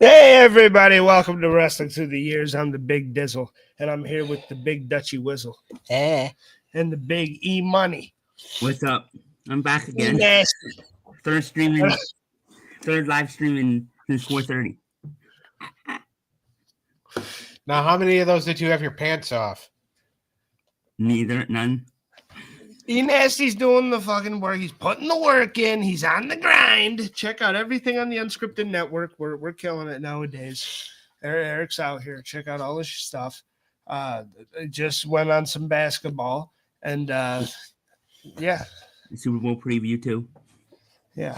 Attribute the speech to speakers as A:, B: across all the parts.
A: Hey, everybody. Welcome to Wrestling Through the Years. I'm the Big Dizzle, and I'm here with the Big Dutchy Whizzle. And the Big E Money.
B: What's up? I'm back again.
A: Nasty.
B: Third live streaming since 4:30.
C: Now, how many of those did you have your pants off?
B: None.
A: E Nasty's doing the fucking work. He's putting the work in. He's on the grind. Check out everything on the Unscripted network. We're killing it nowadays. Eric's out here. Check out all his stuff. Just went on some basketball. And, yeah.
B: Super Bowl preview, too.
A: Yeah.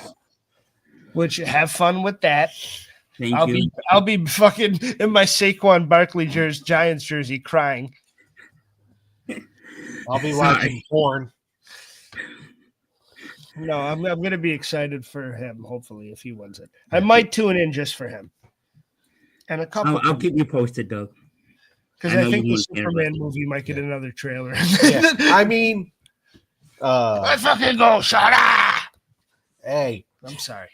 A: Which, have fun with that.
B: Thank you.
A: I'll be fucking in my Saquon Barkley Giants jersey crying.
C: I'll be watching porn.
A: No, I'm going to be excited for him, hopefully, if he wins it. I might tune in just for him. And a couple.
B: I'll keep you posted, Doug.
A: Because I think the Superman movie might get another trailer.
C: Yeah. I mean,
A: let's fucking go, Shada!
C: Hey.
A: I'm sorry.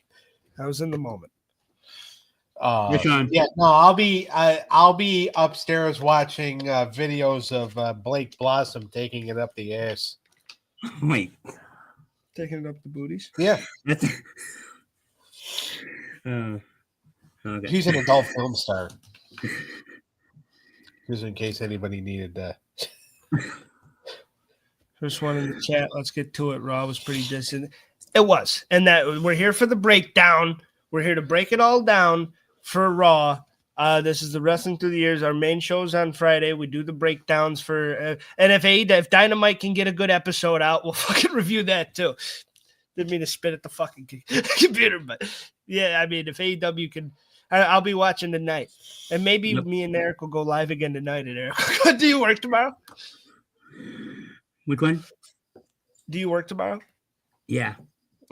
A: I was in the moment.
C: Yeah, no, I'll be upstairs watching videos of Blake Blossom taking it up the ass.
B: Wait.
A: Taking it up the booties?
C: Yeah.
B: Okay.
C: He's an adult film star. Just in case anybody needed that.
A: First one in the chat. Let's get to it. Raw was pretty distant. It was. And that we're here for the breakdown. We're here to break it all down for Raw. This is the Wrestling Through the Years. Our main show's on Friday. We do the breakdowns for and if Dynamite can get a good episode out, we'll fucking review that too. Didn't mean to spit at the fucking computer, but yeah, I mean, if AEW can, I'll be watching tonight, and maybe me and Eric will go live again tonight. And Eric, do you work tomorrow?
B: Which one?
A: Do you work tomorrow?
B: Yeah.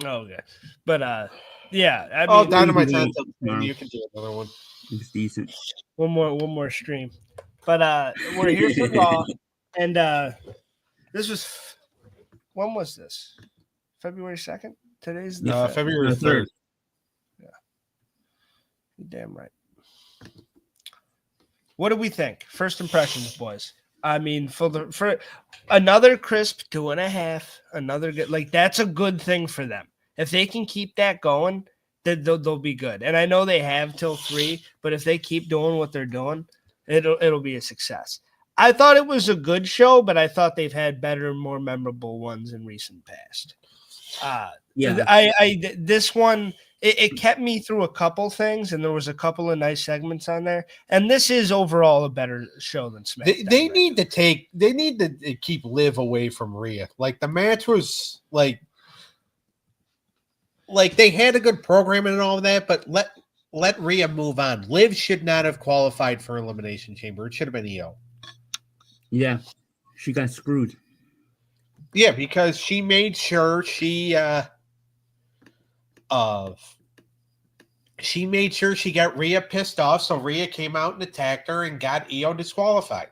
A: Oh, okay, but yeah. I mean,
C: Dynamite's on tomorrow. You can do another one.
B: It's decent.
A: One more stream, but we're here for Raw, and this was when was this? February 2nd. Today's the
C: February 3rd.
A: Yeah, you're damn right. What do we think? First impressions, boys. I mean, for another crisp 2.5, another good, like that's a good thing for them. If they can keep that going, they'll be good. And I know they have till 3, but if they keep doing what they're doing, it'll be a success. I thought it was a good show, but I thought they've had better, more memorable ones in recent past.
B: Yeah.
A: This one it kept me through a couple things, and there was a couple of nice segments on there. And this is overall a better show than SmackDown.
C: They need to keep Liv away from Rhea. Like the match was like they had a good programming and all of that, but let Rhea move on. Liv should not have qualified for Elimination Chamber. It should have been EO. Yeah,
B: she got screwed.
C: Yeah, because she made sure she made sure she got Rhea pissed off, so Rhea came out and attacked her and got EO disqualified.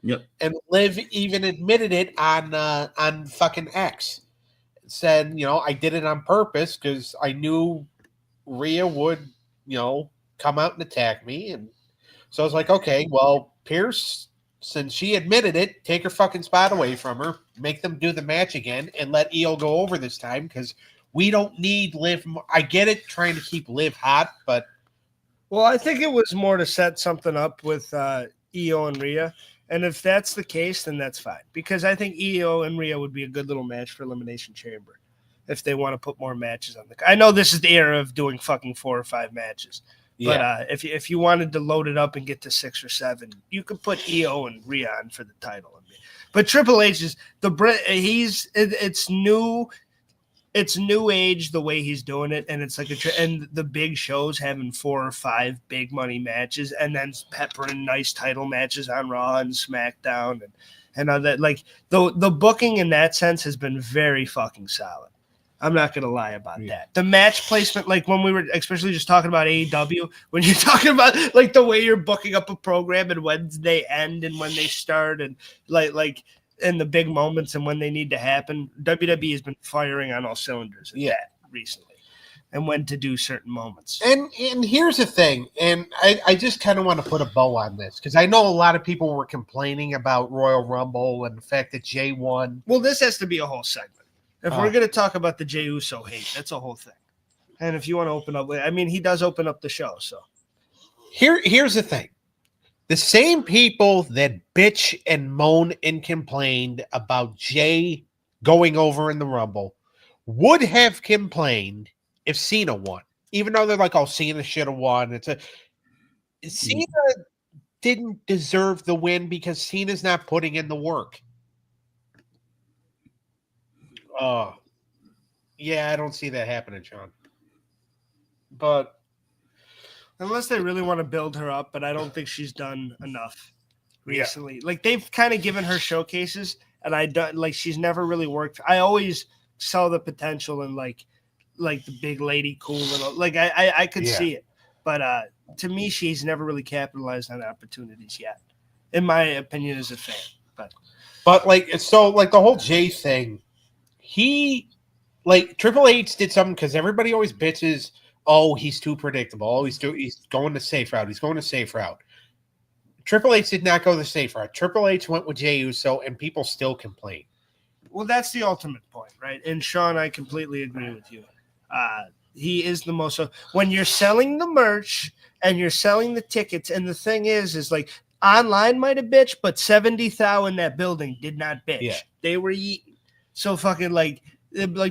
B: Yep.
C: And Liv even admitted it on fucking X. Said, I did it on purpose because I knew Rhea would, come out and attack me. And so I was like, okay, well, Pierce, since she admitted it, take her fucking spot away from her, make them do the match again, and let EO go over this time because we don't need Liv. I get it, trying to keep Liv hot, but.
A: Well, I think it was more to set something up with EO and Rhea. And if that's the case, then that's fine. Because I think EO and Rhea would be a good little match for Elimination Chamber if they want to put more matches on the. I know this is the era of doing fucking 4 or 5 matches. Yeah. But if you wanted to load it up and get to 6 or 7, you could put EO and Rhea on for the title. But Triple H is it's new. It's new age the way he's doing it, and it's like and the big shows having 4 or 5 big money matches, and then peppering nice title matches on Raw and SmackDown and all that. Like the booking in that sense has been very fucking solid. I'm not gonna lie about that. The match placement, like when we were especially just talking about AEW, when you're talking about like the way you're booking up a program and when they end and when they start, and like. And the big moments and when they need to happen, WWE has been firing on all cylinders. Yeah, recently. and when to do certain moments.
C: And here's the thing, and I just kind of want to put a bow on this because I know a lot of people were complaining about Royal Rumble and the fact that Jay won.
A: Well, this has to be a whole segment. If we're going to talk about the Jey Uso hate, that's a whole thing. And if you want to open up, I mean, he does open up the show. So
C: here's the thing. The same people that bitch and moan and complained about Jay going over in the Rumble would have complained if Cena won. Even though they're like, oh, Cena should have won. Cena didn't deserve the win because Cena's not putting in the work. Yeah, I don't see that happening, Sean. But
A: unless they really want to build her up, but I don't think she's done enough recently. Yeah. Like they've kind of given her showcases, and I don't like she's never really worked. I always saw the potential in like the big lady cool and like I could see it, but to me she's never really capitalized on opportunities yet, in my opinion as a fan.
C: But like so like the whole Jay thing, he like Triple H did something because everybody always bitches. Oh, he's too predictable. Oh, he's going the safe route. He's going the safe route. Triple H did not go the safe route. Triple H went with Jey Uso, and people still complain.
A: Well, that's the ultimate point, right? And Sean, I completely agree with you. He is the most. When you're selling the merch and you're selling the tickets, and the thing is like online might have bitched, but 70,000 in that building did not bitch. Yeah. They were eating. So fucking like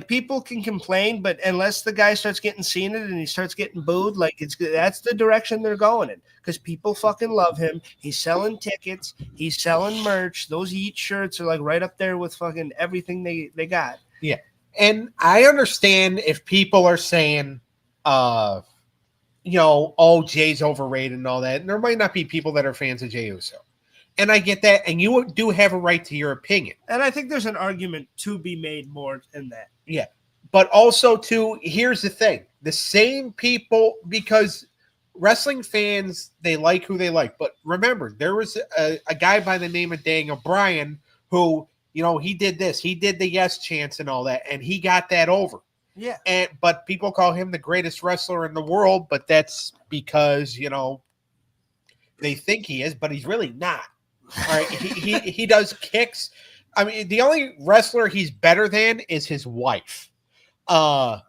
A: people can complain, but unless the guy starts getting seen it and he starts getting booed, like that's the direction they're going in because people fucking love him. He's selling tickets, he's selling merch. Those Yeet shirts are like right up there with fucking everything they got.
C: Yeah, and I understand if people are saying, oh, Jay's overrated and all that. And there might not be people that are fans of Jey Uso. And I get that, and you do have a right to your opinion.
A: And I think there's an argument to be made more in that.
C: Yeah. But also, too, here's the thing. The same people, because wrestling fans, they like who they like. But remember, there was a guy by the name of Daniel Bryan who, he did this. He did the yes chants and all that, and he got that over.
A: Yeah.
C: But people call him the greatest wrestler in the world, but that's because, they think he is, but he's really not. All right, he does kicks. I mean, the only wrestler he's better than is his wife.
A: I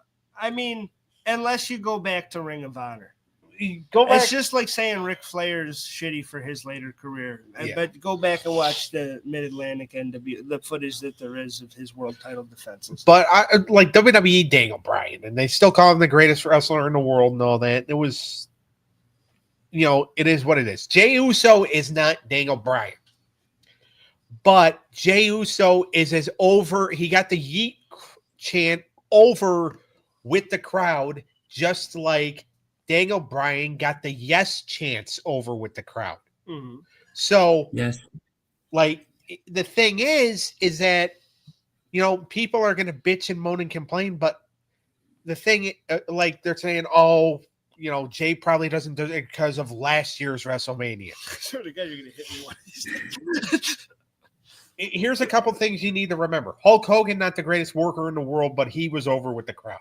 A: mean, unless you go back to Ring of Honor. It's just like saying Ric Flair's shitty for his later career. Yeah. But go back and watch the Mid-Atlantic the footage that there is of his world title defenses.
C: But I like WWE Daniel Bryan, and they still call him the greatest wrestler in the world and all that. It was... it is what it is. Jey Uso is not Daniel Bryan. But Jey Uso is as over. He got the yeet chant over with the crowd, just like Daniel Bryan got the yes chants over with the crowd.
A: Mm-hmm.
C: So,
B: yes,
C: like the thing is that, people are going to bitch and moan and complain. But the thing, like they're saying, oh, Jay probably doesn't do it because of last year's WrestleMania.
A: I swear to God, you're going to hit me one of these days.
C: Here's a couple things you need to remember. Hulk Hogan, not the greatest worker in the world, but he was over with the crowd.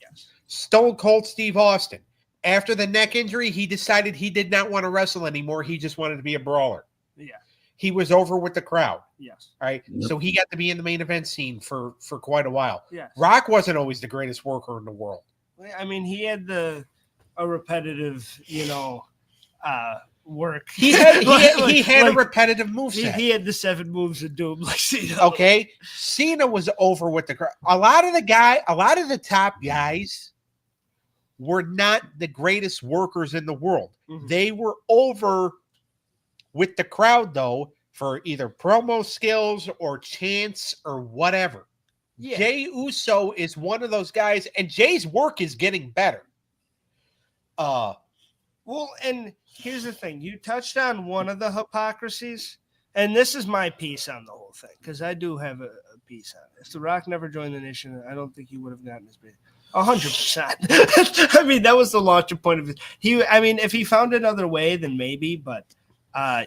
A: Yes.
C: Stone Cold Steve Austin. After the neck injury, he decided he did not want to wrestle anymore. He just wanted to be a brawler.
A: Yeah.
C: He was over with the crowd.
A: Yes.
C: All right.
B: Yep. So
C: he got to be in the main event scene for quite a while.
A: Yes.
C: Rock wasn't always the greatest worker in the world.
A: I mean, he had a repetitive, work.
C: He had a repetitive moveset.
A: He had the 7 moves of doom, like Cena.
C: Okay, Cena was over with the crowd. A lot of the top guys were not the greatest workers in the world. Mm-hmm. They were over with the crowd though for either promo skills or chants or whatever. Yeah. Jey Uso is one of those guys, and Jay's work is getting better.
A: Well, and here's the thing. You touched on one of the hypocrisies, and this is my piece on the whole thing, because I do have a piece on it. If The Rock never joined the Nation, I don't think he would have gotten his bid. 100%. I mean, that was the launching point of it. If he found another way, then maybe, but I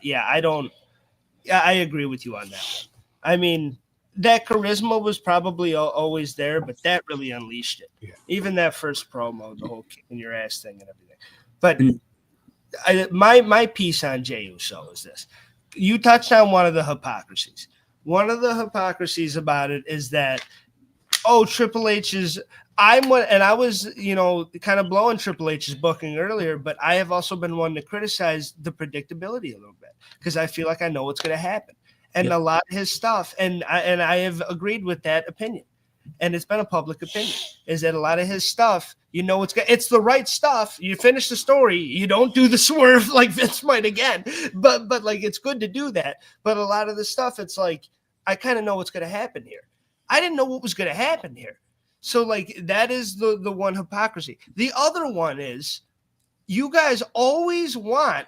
A: agree with you on that one. I mean, that charisma was probably always there, but that really unleashed it.
C: Yeah.
A: Even that first promo, the whole kicking your ass thing and everything. But my piece on Jey Uso is this. You touched on one of the hypocrisies. One of the hypocrisies about it is that, Triple H is – I was, kind of blowing Triple H's booking earlier, but I have also been one to criticize the predictability a little bit because I feel like I know what's going to happen. And a lot of his stuff, and I have agreed with that opinion, and it's been a public opinion, is that a lot of his stuff, it's the right stuff. You finish the story, you don't do the swerve like Vince might again, but like it's good to do that. But a lot of the stuff, it's like I kind of know what's going to happen here. I didn't know what was going to happen here, so like that is the one hypocrisy. The other one is you guys always want.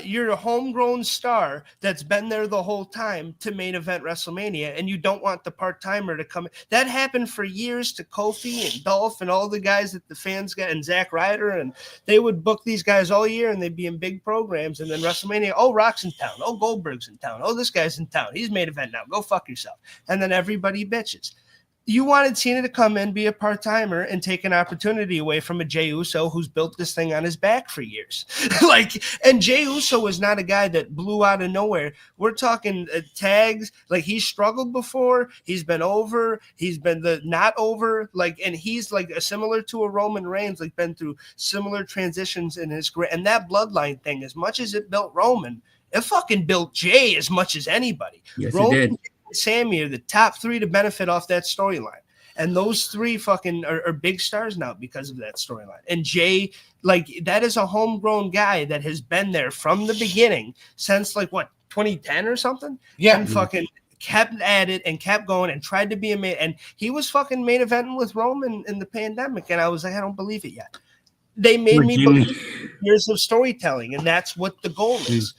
A: You're a homegrown star that's been there the whole time to main event WrestleMania, and you don't want the part-timer to come. That happened for years to Kofi and Dolph and all the guys that the fans got, and Zack Ryder, and they would book these guys all year, and they'd be in big programs, and then WrestleMania, Rock's in town, Goldberg's in town, this guy's in town, he's main event now, go fuck yourself, and then everybody bitches. You wanted Cena to come in, be a part-timer, and take an opportunity away from a Jey Uso who's built this thing on his back for years. And Jey Uso was not a guy that blew out of nowhere. We're talking tags. Like, he's struggled before. He's been over. He's been the not over. And he's similar to a Roman Reigns, been through similar transitions in his career. And that bloodline thing, as much as it built Roman, it fucking built Jey as much as anybody.
B: Yes,
A: Roman,
B: it did.
A: Sammy are the top three to benefit off that storyline. And those three fucking are big stars now because of that storyline. And Jey, that is a homegrown guy that has been there from the beginning since 2010 or something?
C: Yeah.
A: And fucking kept at it and kept going and tried to be a main. And he was fucking main eventing with Roman in the pandemic. And I was like, I don't believe it yet. They made me believe years of storytelling, and that's what the goal is.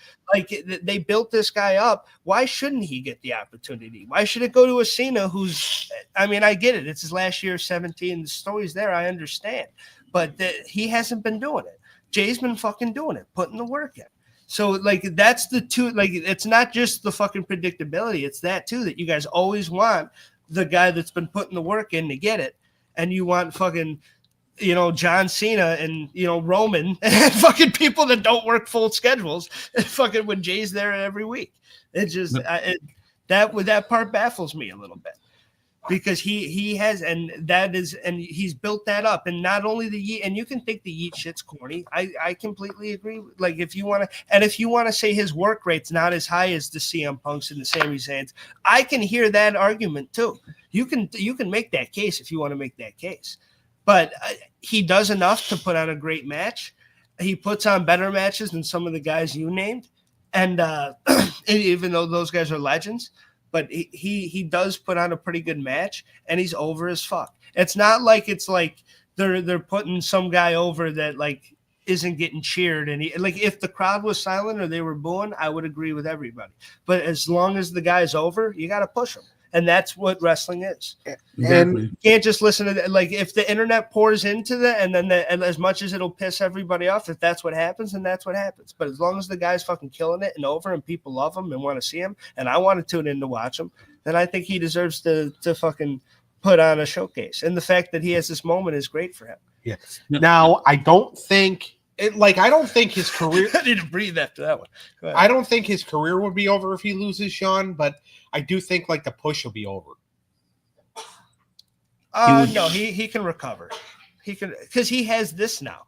A: They built this guy up. Why shouldn't he get the opportunity? Why should it go to a Cena who's – I mean, I get it. It's his last year, 17. The story's there. I understand. But he hasn't been doing it. Jay's been fucking doing it, putting the work in. So, that's the two – it's not just the fucking predictability. It's that, too, that you guys always want the guy that's been putting the work in to get it, and you want fucking – John Cena and, Roman and fucking people that don't work full schedules and fucking when Jay's there every week. It just, that part baffles me a little bit because he has, and that is, and he's built that up. And not only the yeet, and you can think the yeet shit's corny. I completely agree. If you want to say his work rate's not as high as the CM Punks and the Sami Zayns, I can hear that argument too. You can make that case if you want to make that case. But he does enough to put on a great match. He puts on better matches than some of the guys you named. And even though those guys are legends, but he does put on a pretty good match, and he's over as fuck. It's not they're putting some guy over that isn't getting cheered. And if the crowd was silent or they were booing, I would agree with everybody. But as long as the guy's over, you got to push him. And that's what wrestling is.
B: Exactly.
A: And you can't just listen to that. If the internet pours into that, and then and as much as it'll piss everybody off, if that's what happens, then that's what happens. But as long as the guy's fucking killing it and over, and people love him and want to see him, and I want to tune in to watch him, then I think he deserves to fucking put on a showcase. And the fact that he has this moment is great for him.
C: Yeah. Now, I don't think I don't think his career.
A: I need to breathe after that one.
C: I don't think his career would be over if he loses Sean, but I do think the push will be over.
A: No, he can recover. He can, because he has this now.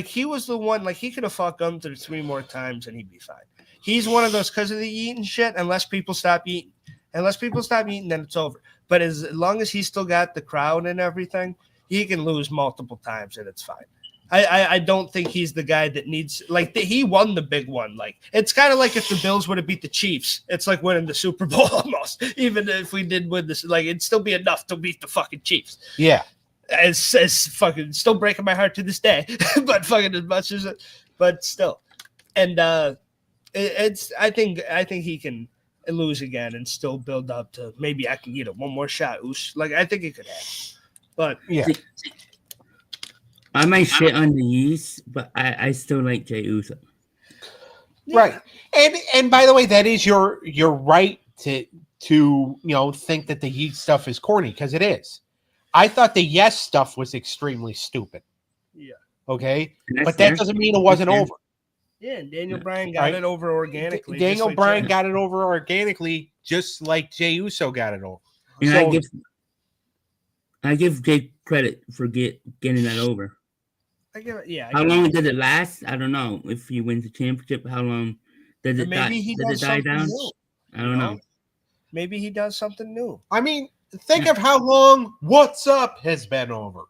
A: He was the one. He could have fought Gunther 3 more times and he'd be fine. He's one of those because of the eating shit. Unless people stop eating, then it's over. But as long as he's still got the crowd and everything, he can lose multiple times and it's fine. I don't think he's the guy that needs he won the big one. It's kind of like if the Bills would have beat the Chiefs. It's like winning the Super Bowl almost. Even if we did win this, it'd still be enough to beat the fucking Chiefs.
C: Yeah,
A: as fucking still breaking my heart to this day. But fucking as much as it, but still, and it's I think he can lose again and still build up to maybe I can get it one more shot. I think it could happen. But
C: yeah.
B: I might shit on the yeast, but I still like Jey Uso.
C: Right. And by the way, that is your right think that the Heat stuff is corny, because it is. I thought the Yes stuff was extremely stupid.
A: Yeah.
C: Okay,
B: And
C: but
B: fair.
C: that doesn't mean it wasn't
B: That's fair.
C: over.
A: Yeah, and Daniel Bryan got
C: Right.
A: it over organically.
C: Daniel
A: just like
C: Bryan
A: Jay.
C: got it over organically, just like Jey Uso got it over.
B: And
C: So-
B: I give Jake credit for getting that over.
A: I give it, yeah. I
B: How
A: give it-
B: long did it last? I don't know. If he wins the championship, how long does it
A: Maybe he does
B: die
A: something
B: down?
A: new.
B: I don't know.
A: Maybe he does something new.
C: I mean, think of how long What's Up has been over.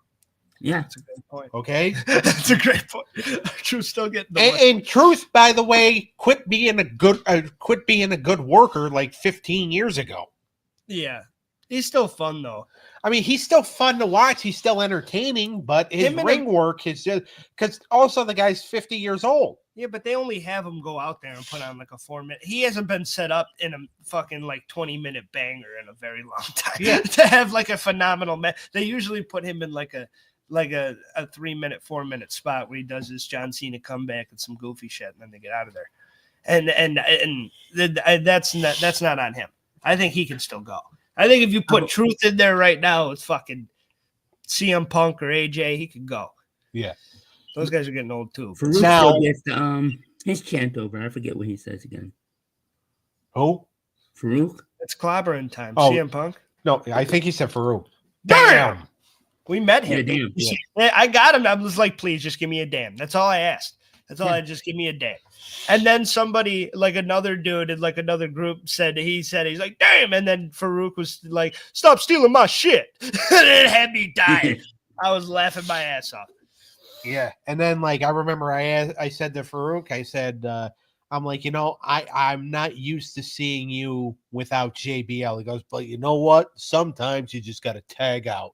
B: Yeah.
A: That's a good point.
C: Okay,
A: That's a great point. Drew's still getting the
C: and Truth, by the way, quit being a good worker like 15 years ago.
A: Yeah. He's still fun though.
C: I mean, he's still fun to watch. He's still entertaining, but his
A: Him and
C: ring work is just because also the guy's 50 years old.
A: Yeah, but they only have him go out there and put on like a 4-minute. He hasn't been set up in a fucking like 20-minute banger in a very long time.
C: Yeah.
A: To have like a phenomenal match. They usually put him in like a 3-minute, 4-minute spot where he does this John Cena comeback and some goofy shit, and then they get out of there. And that's not on him. I think he can still go. I think if you put Truth in there right now, it's fucking CM Punk or AJ, he could go.
C: Yeah.
A: Those guys are getting old too.
B: Farouk
C: Now-
B: still gets his chant over. I forget what he says again.
C: Who?
B: Farouk?
A: It's clobbering time.
C: Oh.
A: CM Punk.
C: No, I think he said Farouk.
A: Damn! We met
B: Yeah,
A: him.
B: damn.
C: Yeah.
A: I got him. I was like, please just give me a damn. That's all I asked. That's all I just give me a damn. And then somebody, like another dude in like another group he's like, damn. And then Farouk was like, stop stealing my shit. And it had me dying. I was laughing my ass off.
C: Yeah. And then, like, I remember I said to Farouk, I said, I'm like, I'm not used to seeing you without JBL. He goes, but you know what? Sometimes you just got to tag out.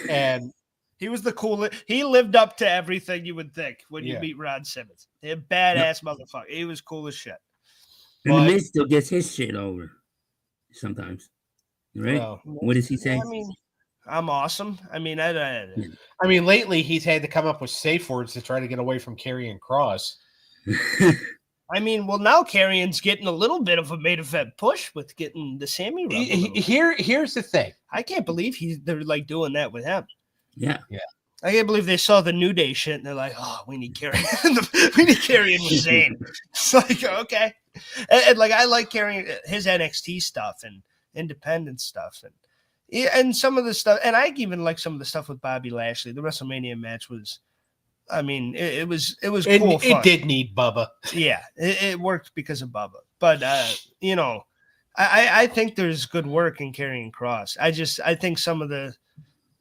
C: And
A: He was the coolest. He lived up to everything you would think when you
C: Yeah.
A: meet Ron Simmons. A badass motherfucker. He was cool as shit.
B: And
C: But-
B: the Miz still gets his shit over sometimes. Right?
C: well,
B: What does he say?
A: I mean, I'm awesome. I mean,
C: lately he's had to come up with safe words to try to get away from Karrion Kross.
A: well, now Karrion's getting a little bit of a main event push with getting the Sammy rub. a little bit.
C: Here's the thing.
A: I can't believe they're like doing that with him.
B: Yeah.
A: I can't believe they saw the New Day shit and they're like, oh, we need Karrion. We need Karrion with Zayn. It's like, okay. And like, I like Karrion, his NXT stuff and independent stuff. And some of the stuff. And I even like some of the stuff with Bobby Lashley. The WrestleMania match was, it was cool.
C: It
A: fun.
C: did need Bubba.
A: Yeah, it worked because of Bubba. But, I think there's good work in Karrion Kross. I think some of the,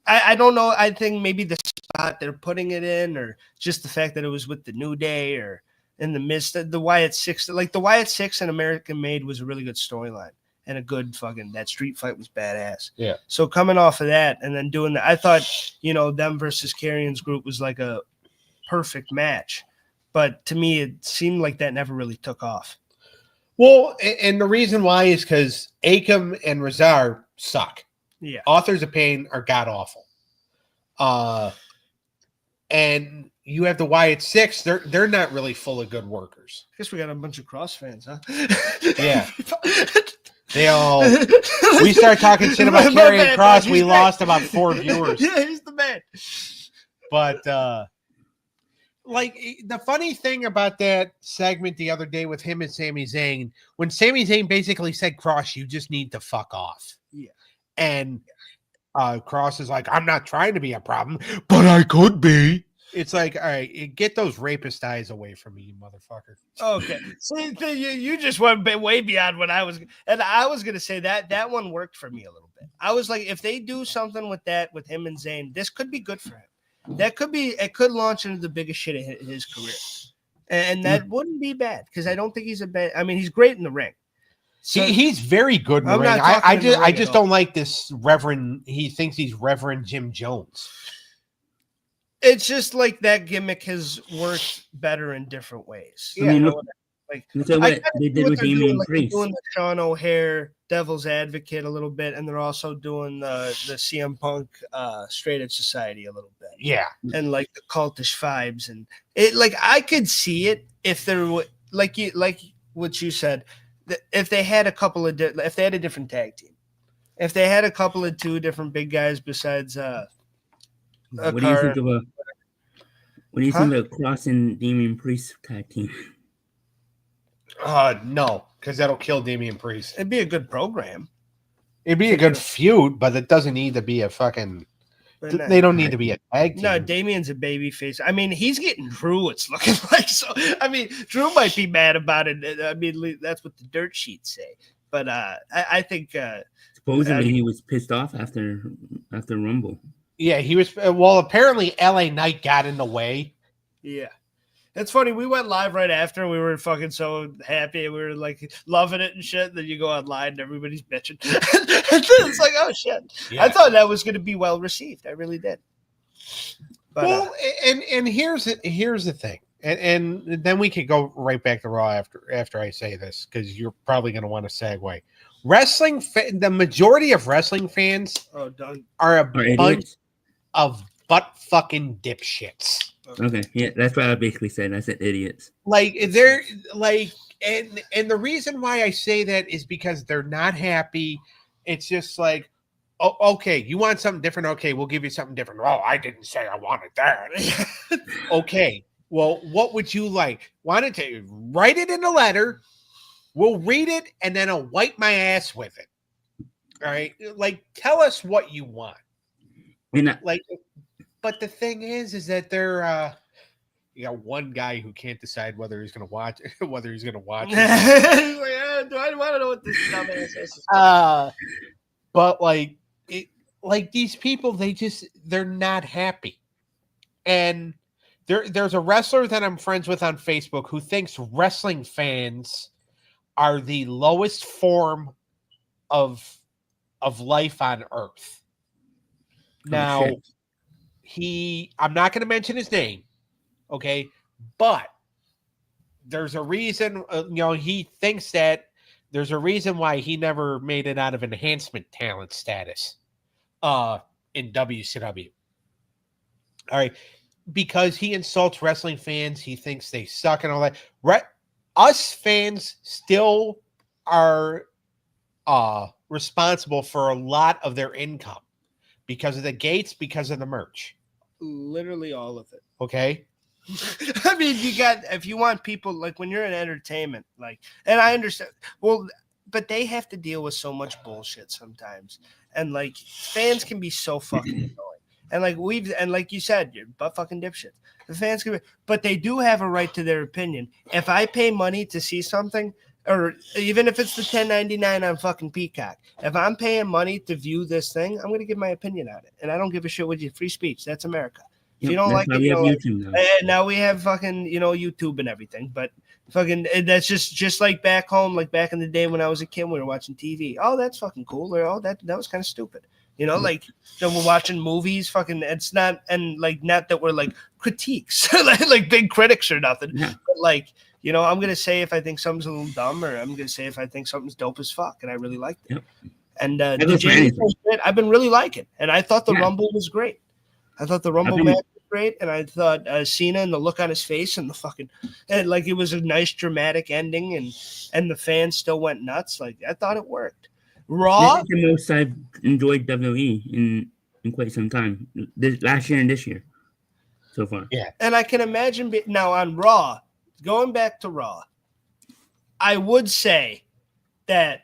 A: I don't know. I think maybe the spot they're putting it in, or just the fact that it was with the New Day, or in the midst of the Wyatt Six. Like the Wyatt Six and American Made was a really good storyline and a good that street fight was badass.
C: Yeah.
A: So coming off of that and then doing that, I thought them versus Karrion's group was like a perfect match. But to me, it seemed like that never really took off.
C: Well, and the reason why is because Akam and Razar suck.
A: Yeah.
C: Authors of Pain are god awful. And you have the Wyatt Six. They're not really full of good workers.
A: I guess we got a bunch of Cross fans, huh?
C: Yeah. They all. We started talking shit about
A: My
C: Karrion
A: bad,
C: Kross.
A: bud.
C: We
A: He's
C: lost
A: back.
C: about 4 viewers.
A: Yeah, he's the man.
C: But like the funny thing about that segment the other day with him and Sami Zayn, when Sami Zayn basically said, Kross, you just need to fuck off.
A: Yeah.
C: And Kross is like, I'm not trying to be a problem, but I could be. It's like, all right, get those rapist eyes away from me, you motherfucker.
A: Okay. So you just went way beyond what I was, and I was going to say that one worked for me a little bit. I was like, if they do something with that, with him and Zayn, this could be good for him. It could launch into the biggest shit of his career. And that wouldn't be bad because I don't think he's a bad, he's great in the ring. So,
C: He's very good in the
A: I'm
C: ring.
A: not talking in the ring
C: I
A: at
C: just
A: all.
C: don't like this Reverend. He thinks he's Reverend Jim Jones.
A: it's just like that gimmick has worked better in different ways.
B: I mean,
A: You know
B: look,
A: what
B: look at
A: I
B: what
A: kinda
B: they
A: see
B: did
A: what
B: with
A: they're doing,
B: Damian
A: like they're
B: Priest.
A: doing the Sean O'Hare Devil's Advocate a little bit, and they're also doing the CM Punk Straight Edge Society a little bit,
C: Yeah.
A: and like the cultish vibes, and it like I could see it if there were like what you said, if they had a couple of if they had a different tag team, if they had a couple of two different big guys besides
B: What do you think of Cross and Damian Priest tag team?
C: No, because that'll kill Damian Priest.
A: It'd be a good program.
C: It'd be a good feud, but it doesn't need to be a fucking. They don't need to be a tag team.
A: No, Damian's a baby face. I mean, he's getting Drew, it's looking like. So, I mean, Drew might be mad about it. I mean, that's what the dirt sheets say. But I think
B: supposedly he was pissed off after Rumble.
C: Yeah, he was. Well, apparently LA Knight got in the way.
A: Yeah. It's funny. We went live right after. We were fucking so happy. We were like loving it and shit. And then you go online and everybody's bitching. It's like, oh shit. Yeah. I thought that was going to be well received. I really did. But,
C: well, and here's the thing, and then we could go right back to Raw after I say this, because you're probably going to want to segue. The majority of wrestling fans are a bunch of butt fucking dipshits.
B: Okay, yeah, that's what I basically said. I said idiots.
C: Like they're like, and the reason why I say that is because they're not happy. It's just like, oh, okay, you want something different? Okay, we'll give you something different. Oh, I didn't say I wanted that. Okay, well, what would you like? Wanted to write it in a letter. We'll read it, and then I'll wipe my ass with it. All right, like tell us what you want. But the thing is that they're you got one guy who can't decide whether he's going to watch it. Do I want to know what this dumbass is? But like these people, they're not happy. And there's a wrestler that I'm friends with on Facebook who thinks wrestling fans are the lowest form of life on earth. Now, I'm not going to mention his name, okay? But there's a reason, he thinks that there's a reason why he never made it out of enhancement talent status in WCW. All right. Because he insults wrestling fans. He thinks they suck and all that. Us fans still are responsible for a lot of their income because of the gates, because of the merch.
A: Literally all of it.
C: Okay.
A: I mean, if you want people, like when you're in entertainment, like, and I understand, well, but they have to deal with so much bullshit sometimes. And like fans can be so fucking annoying. And like you said, you're butt fucking dipshit. The fans can be, but they do have a right to their opinion. If I pay money to see something, or even if it's the $10.99 on fucking Peacock, if I'm paying money to view this thing, I'm going to give my opinion on it. And I don't give a shit with you. Free speech. That's America. If you don't like it, YouTube now. Now we have fucking, YouTube and everything. But fucking, that's just like back home, like back in the day when I was a kid, we were watching TV. Oh, that's fucking cool. Or, oh, that was kind of stupid. Like so we're watching movies, fucking, it's not, and like, not that we're like critiques, like big critics or nothing. Yeah. But like, I'm going to say if I think something's a little dumb, or I'm going to say if I think something's dope as fuck, and I really liked it. Yep. And the James bit, I've been really liking. And I thought the Rumble was great. I thought the Rumble match was great. And I thought Cena and the look on his face and the fucking, and like, it was a nice dramatic ending, and the fans still went nuts. Like, I thought it worked. Raw.
B: This is the most I've enjoyed WWE in quite some time. Last year and this year, so far.
C: Yeah,
A: and I can imagine now on Raw. Going back to Raw, I would say that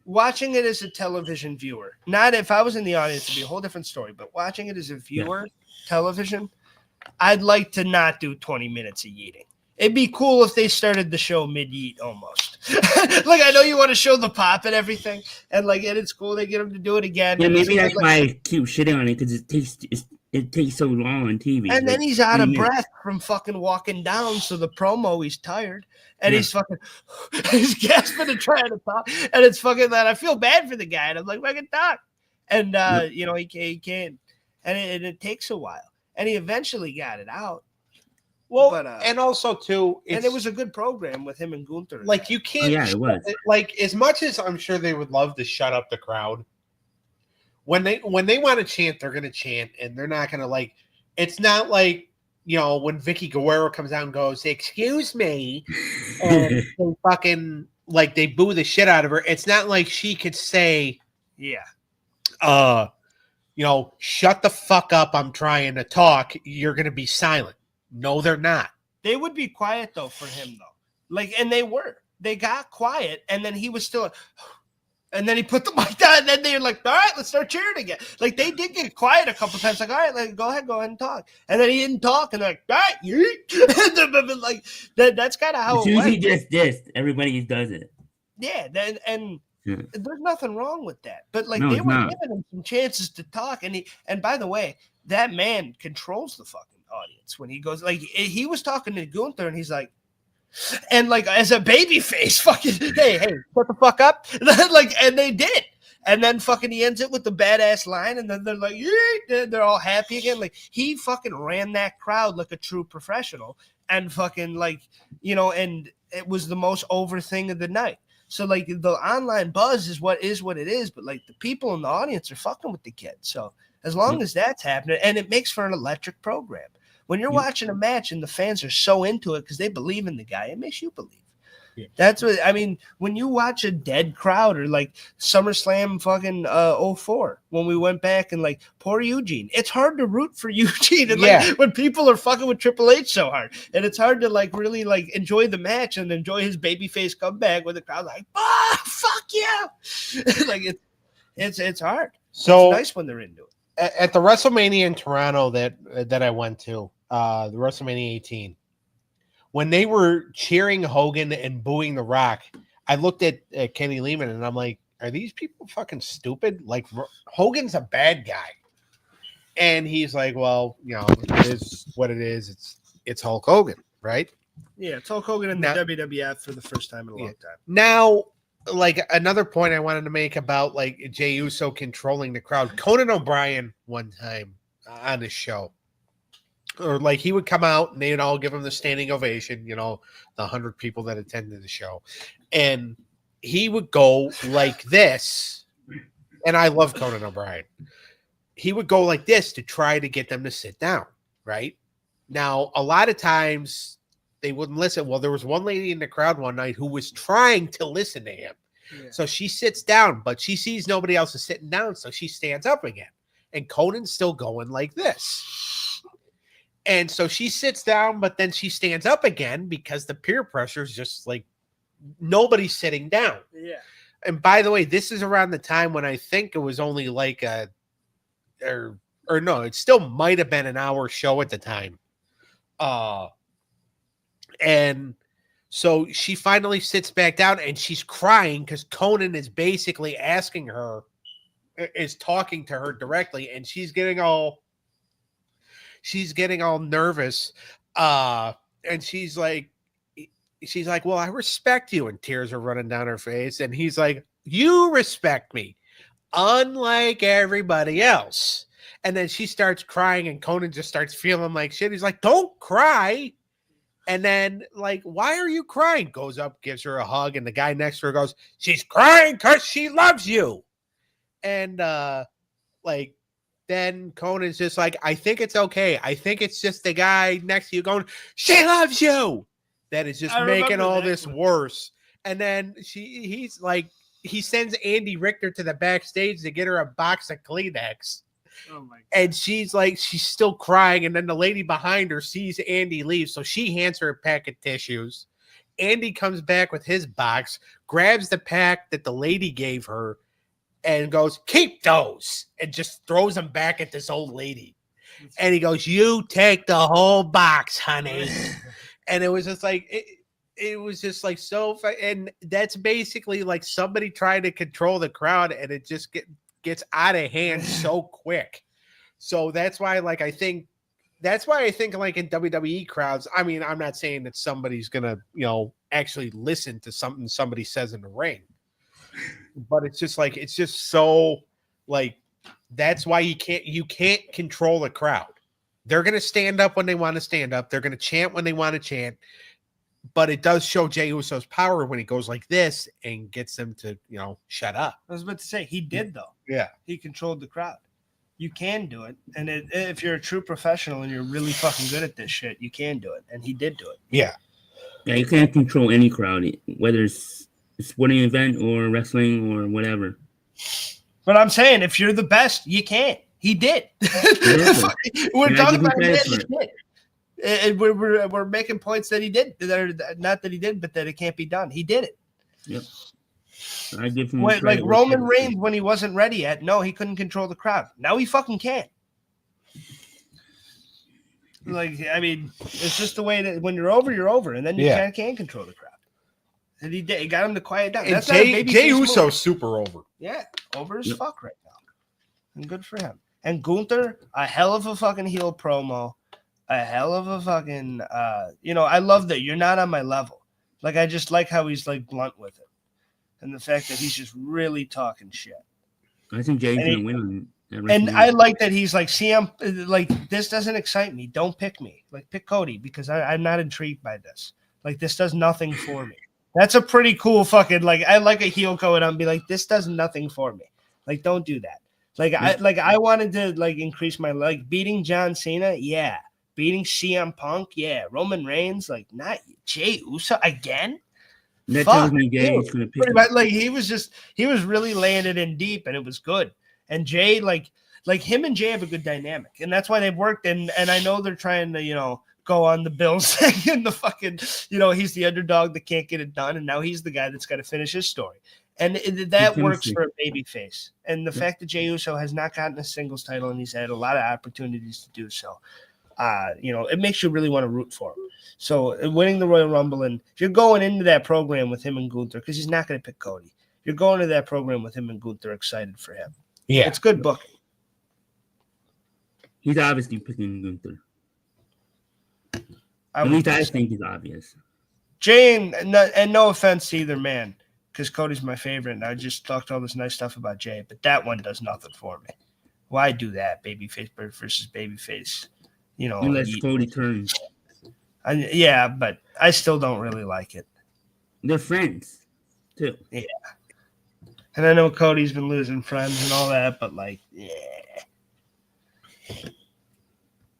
A: watching it as a television viewer, not if I was in the audience, it'd be a whole different story. But watching it as a viewer, television, I'd like to not do 20 minutes of yeeting. It'd be cool if they started the show mid-yeet almost. Like, I know you want to show the pop and everything, and like, and it's cool they get them to do it again.
B: Yeah, maybe that's why I keep shitting on it, because it takes so long on TV.
A: And then he's out of breath from fucking walking down, so the promo, he's tired, and he's gasping and trying to talk, and it's fucking that. I feel bad for the guy, and I'm like, fucking talk. And he can't, and it takes a while, and he eventually got it out.
C: Well, but, and also too,
A: and it was a good program with him and Gunther.
C: Like, you can't,
B: it was.
C: Like, as much as I'm sure they would love to shut up the crowd, when they want to chant, they're going to chant, and they're not going to, like, it's not like, when Vicky Guerrero comes out and goes, "Excuse me," and they fucking like they boo the shit out of her, it's not like she could say,
A: Yeah.
C: Shut the fuck up. I'm trying to talk. You're going to be silent. No, they're not.
A: They would be quiet though for him though. Like, and they were. They got quiet, and then he was still, and then he put the mic down, and then they're like, "All right, let's start cheering again." Like they did get quiet a couple times. Like, "All right, like, go ahead and talk." And then he didn't talk, and they're like, "All right, yeet." Like that's kind of how
B: as
A: it
B: soon as
A: went.
B: he just dissed, everybody does it.
A: Yeah, and
B: Yeah.
A: there's nothing wrong with that. But like
B: No,
A: they
B: it's
A: were
B: not.
A: giving him some chances to talk, and by the way, that man controls the fucking audience when he goes. Like he was talking to Gunther, and he's like. And like as a baby face, fucking hey, shut the fuck up. Like, and they did. And then fucking he ends it with the badass line, and then they're like, yeah, they're all happy again. Like he fucking ran that crowd like a true professional, and fucking like, and it was the most over thing of the night. So like the online buzz is what it is, but like the people in the audience are fucking with the kid. So as long as that's happening, and it makes for an electric program. When you're watching a match and the fans are so into it because they believe in the guy, it makes you believe. Yeah. That's what I mean. When you watch a dead crowd or like SummerSlam fucking 04, when we went back and like poor Eugene, it's hard to root for Eugene. And like when people are fucking with Triple H so hard, and it's hard to like really like enjoy the match and enjoy his babyface comeback with the crowd like, fuck yeah. Like it's hard. So it's nice when they're into it.
C: At the WrestleMania in Toronto that I went to, the WrestleMania 18, when they were cheering Hogan and booing The Rock, I looked at Kenny Lehman and I'm like, are these people fucking stupid? Like Hogan's a bad guy. And he's like, well, it is what it is. It's Hulk Hogan, right?
A: Yeah, it's Hulk Hogan in the WWF for the first time in a long time.
C: Now, like another point I wanted to make about like Jey Uso controlling the crowd. Conan O'Brien one time on his show, or like he would come out and they'd all give him the standing ovation, the 100 people that attended the show, and he would go like this. And I love Conan O'Brien. He would go like this to try to get them to sit down. Right now, a lot of times they wouldn't listen. Well, there was one lady in the crowd one night who was trying to listen to him. Yeah. So she sits down, but she sees nobody else is sitting down. So she stands up again. And Conan's still going like this. And so she sits down, but then she stands up again because the peer pressure is just like nobody's sitting down.
A: Yeah.
C: And by the way, this is around the time when I think it was only like or no, it still might have been an hour show at the time. And so she finally sits back down and she's crying because Conan is basically asking her, is talking to her directly, and she's getting all nervous. And she's like, well, I respect you. And tears are running down her face. And he's like, you respect me, unlike everybody else. And then she starts crying and Conan just starts feeling like shit. He's like, don't cry. And then, like, why are you crying? Goes up, gives her a hug, and the guy next to her goes, she's crying because she loves you. And, like, then Conan's just like, I think it's okay. I think it's just the guy next to you going, she loves you. That is just making all this worse. And then he's like, he sends Andy Richter to the backstage to get her a box of Kleenex.
A: Oh my God.
C: And she's like, she's still crying. And then the lady behind her sees Andy leave. So she hands her a pack of tissues. Andy comes back with his box, grabs the pack that the lady gave her and goes, keep those, and just throws them back at this old lady. And he goes, you take the whole box, honey. And it was just like, it was just like so, and that's basically like somebody trying to control the crowd, and it just gets out of hand so quick. So that's why, like, I think like in WWE crowds, I mean, I'm not saying that somebody's gonna, actually listen to something somebody says in the ring, but it's just like, it's just so like, that's why you can't control the crowd. They're gonna stand up when they want to stand up. They're gonna chant when they want to chant. But it does show Jey Uso's power when he goes like this and gets them to, shut up.
A: I was about to say, he did, though.
C: Yeah.
A: He controlled the crowd. You can do it. And if you're a true professional and you're really fucking good at this shit, you can do it. And he did do it.
C: Yeah.
B: Yeah, you can't control any crowd, whether it's sporting event or wrestling or whatever.
A: But I'm saying, if you're the best, you can't. He did. We're talking about a man that did. And we're making points that he did. Not that he did, but that it can't be done. He did it.
B: Yep. I give him
A: like Roman Reigns when he wasn't ready yet. No, he couldn't control the crowd. Now he fucking can. Like, I mean, it's just the way that when you're over, and then you can't control the crowd. And he did. He got him to quiet down.
C: And
A: That's
C: Jay Uso's super over.
A: Yeah, over as fuck right now. And good for him. And Gunther, a hell of a fucking heel promo. A hell of a fucking, I love that you're not on my level. Like, I just like how he's, like, blunt with it. And the fact that he's just really talking shit.
B: I think Jay's going to win.
A: And I like that he's like, this doesn't excite me. Don't pick me. Like, pick Cody because I'm not intrigued by this. Like, this does nothing for me. That's a pretty cool fucking, like, I like a heel going on and be like, this does nothing for me. Like, don't do that. Like, I wanted to, like, increase my, like, beating John Cena. Yeah. Beating CM Punk, yeah. Roman Reigns, like, not Jey Uso again.
B: That tells me Jay is going to pick him.
A: Like, he was really laying it in deep, and it was good. And Jay, like him and Jay have a good dynamic, and that's why they've worked. And I know they're trying to, go on the Bills and the fucking, he's the underdog that can't get it done, and now he's the guy that's got to finish his story. And that works for a baby face. And the fact that Jey Uso has not gotten a singles title, and he's had a lot of opportunities to do so. It makes you really want to root for him. So winning the Royal Rumble, and if you're going into that program with him and Gunther, because he's not going to pick Cody, you're going to that program with him and Gunther excited for him. Yeah, it's good booking.
B: He's obviously picking Gunther. At least I think he's obvious.
A: Jay, and no offense to either man, because Cody's my favorite, and I just talked all this nice stuff about Jay, but that one does nothing for me. Why do that, babyface versus babyface?
B: Unless Cody turns.
A: Yeah, but I still don't really like it.
B: They're friends, too.
A: Yeah. And I know Cody's been losing friends and all that, but, like, yeah.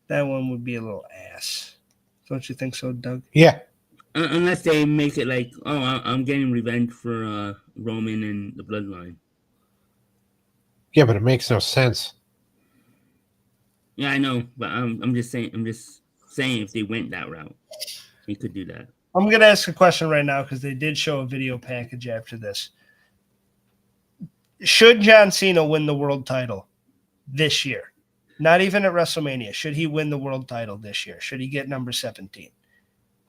A: That one would be a little ass. Don't you think so, Doug?
C: Yeah.
B: Unless they make it like, I'm getting revenge for Roman and the Bloodline.
C: Yeah, but it makes no sense.
B: Yeah, I know, but I'm just saying if they went that route, they could do that.
A: I'm gonna ask a question right now because they did show a video package after this. Should John Cena win the world title this year? Not even at WrestleMania. Should he win the world title this year? Should he get number 17?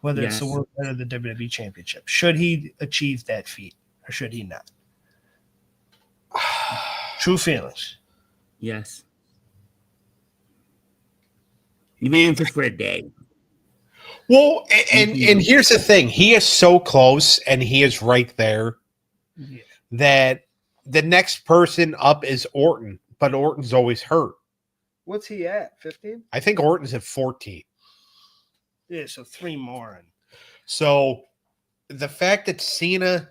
A: Whether it's the world or the WWE Championship. Should he achieve that feat or should he not? True feelings.
B: Yes. Even if it's for a day.
C: Well, and here's the thing. He is so close and he is right there that the next person up is Orton, but Orton's always hurt.
A: What's he at? 15?
C: I think Orton's at 14.
A: Yeah, so 3 more.
C: So the fact that Cena...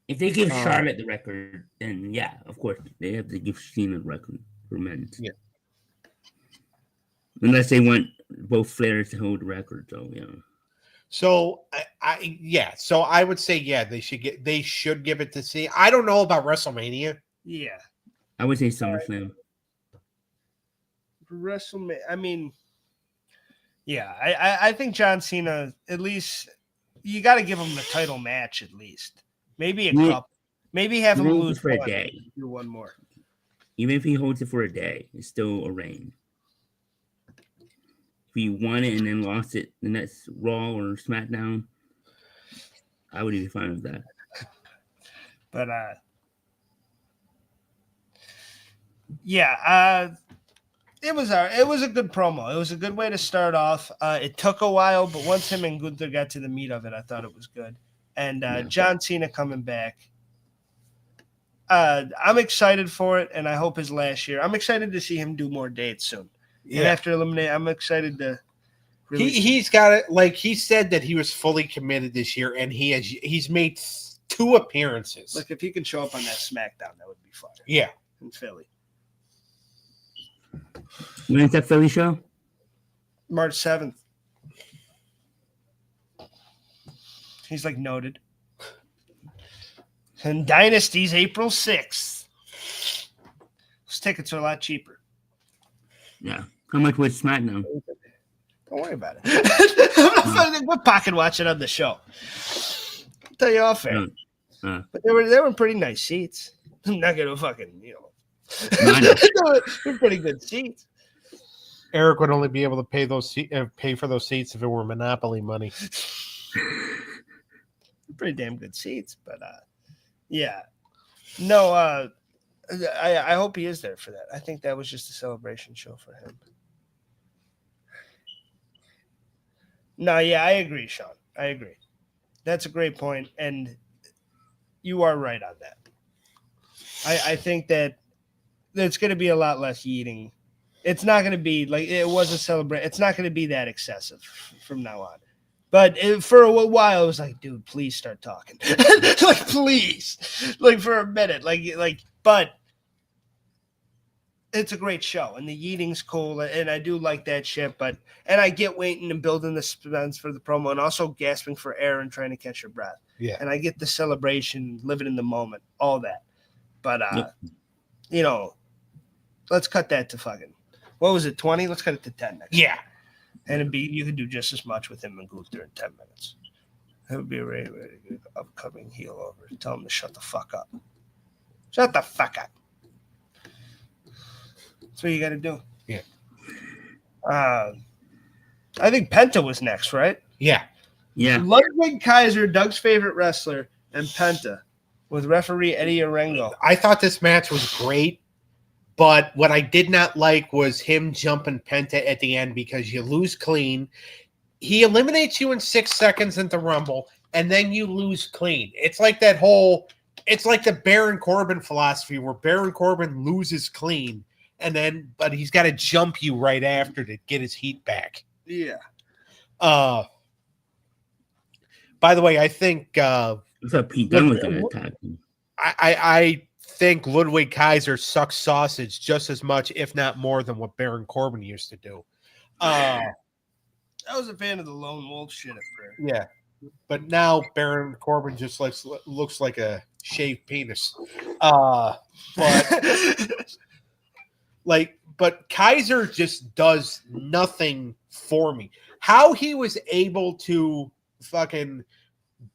B: If they give Charlotte the record, then yeah, of course, they have to give Cena the record for men.
C: Yeah.
B: Unless they want both Flairs to hold the record, though, yeah.
C: So so I would say they should give it to Cena. I don't know about WrestleMania.
A: Yeah.
B: I would say SummerSlam.
A: WrestleMania. I mean, yeah, I think John Cena, at least, you got to give him the title match at least. Maybe a couple. Maybe have him lose
B: for a day.
A: Do one more.
B: Even if he holds it for a day, it's still a reign. If he won it and then lost it the next Raw or SmackDown, I would be fine with that.
A: But it was a good promo. It was a good way to start off. It took a while, but once him and Gunther got to the meat of it, I thought it was good. And John Cena coming back. I'm excited for it, and I hope his last year. I'm excited to see him do more dates soon. Yeah. And after Eliminate, I'm excited to.
C: He's got it. Like he said that he was fully committed this year, and he's made 2 appearances.
A: Look, if he can show up on that SmackDown, that would be fun.
C: Yeah,
A: in Philly.
B: When's that Philly show?
A: March 7th. He's like, noted. And Dynasty's April 6th. Those tickets are a lot cheaper.
B: Yeah. How much was SmackDown?
A: Don't worry about it. We're pocket watching on the show. I'll tell you off air. But they were pretty nice seats. I'm not gonna fucking, they're pretty good seats.
C: Eric would only be able to pay for those seats if it were Monopoly money.
A: Pretty damn good seats, but yeah. No, I hope he is there for that. I think that was just a celebration show for him. No, yeah, I agree, Sean. I agree. That's a great point, and you are right on that. I think that there's going to be a lot less eating. It's not going to be like it was a celebration. It's not going to be that excessive from now on. But for a while, it was like, dude, please start talking. Like, please. Like, for a minute. But it's a great show, and the eating's cool, and I do like that shit. And I get waiting and building the suspense for the promo, and also gasping for air and trying to catch your breath.
C: Yeah.
A: And I get the celebration, living in the moment, all that. But let's cut that to fucking, what was it, 20? Let's cut it to 10 next.
C: Yeah.
A: And you could do just as much with him and Gunther in 10 minutes. That would be a really, really good upcoming heel over. Tell him to shut the fuck up. Shut the fuck up. That's what you got to do.
C: Yeah.
A: I think Penta was next, right?
C: Yeah.
B: Yeah.
A: Ludwig Kaiser, Doug's favorite wrestler, and Penta with referee Eddie Orengo.
C: I thought this match was great, but what I did not like was him jumping Penta at the end because you lose clean. He eliminates you in 6 seconds in the Rumble, and then you lose clean. It's like it's like the Baron Corbin philosophy where Baron Corbin loses clean, but he's got to jump you right after to get his heat back.
A: Yeah.
C: By the way, I think
B: What's up, Pete Dunne was going to attack him.
C: I think Ludwig Kaiser sucks sausage just as much, if not more, than what Baron Corbin used to do.
A: I was a fan of the Lone Wolf shit at first.
C: Yeah, but now Baron Corbin just looks like a shaved penis. But Kaiser just does nothing for me. How he was able to fucking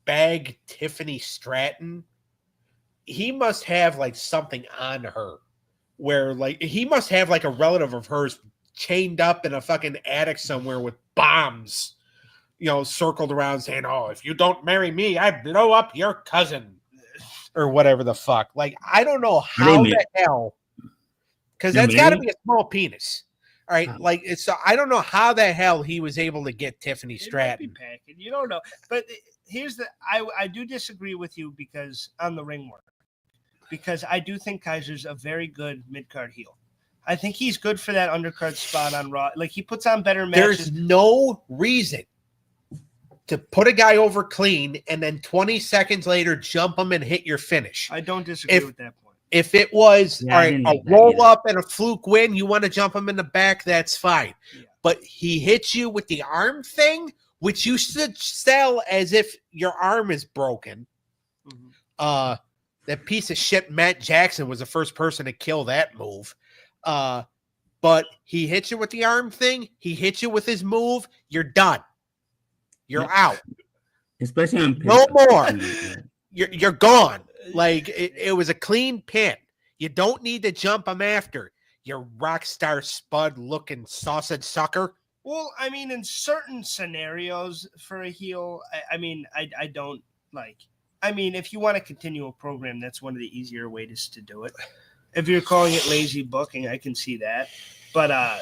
C: bag Tiffany Stratton, he must have like something on her where like he must have like a relative of hers chained up in a fucking attic somewhere with bombs, circled around saying, "Oh, if you don't marry me, I blow up your cousin," or whatever the fuck. Like, I don't know how the hell, because that's got to be a small penis. All right, I don't know how the hell he was able to get Tiffany Stratton.
A: You don't know, but here's I do disagree with you because on the ring work, because I do think Kaiser's a very good mid-card heel. I think he's good for that undercard spot on Raw. Like, he puts on better matches.
C: There's no reason to put a guy over clean and then 20 seconds later jump him and hit your finish.
A: I don't disagree with that point.
C: If it was a roll up and a fluke win, you want to jump him in the back, that's fine. Yeah. But he hits you with the arm thing, which you should sell as if your arm is broken. Mm-hmm. That piece of shit Matt Jackson was the first person to kill that move. But he hits you with the arm thing. He hits you with his move. You're done. You're out.
B: Especially on
C: no more. You're gone. Like, it was a clean pin. You don't need to jump him after. You rock star spud looking sausage sucker.
A: Well, I mean, in certain scenarios for a heel, I don't like. I mean, if you want to continue a program, that's one of the easier ways to do it. If you're calling it lazy booking, I can see that. But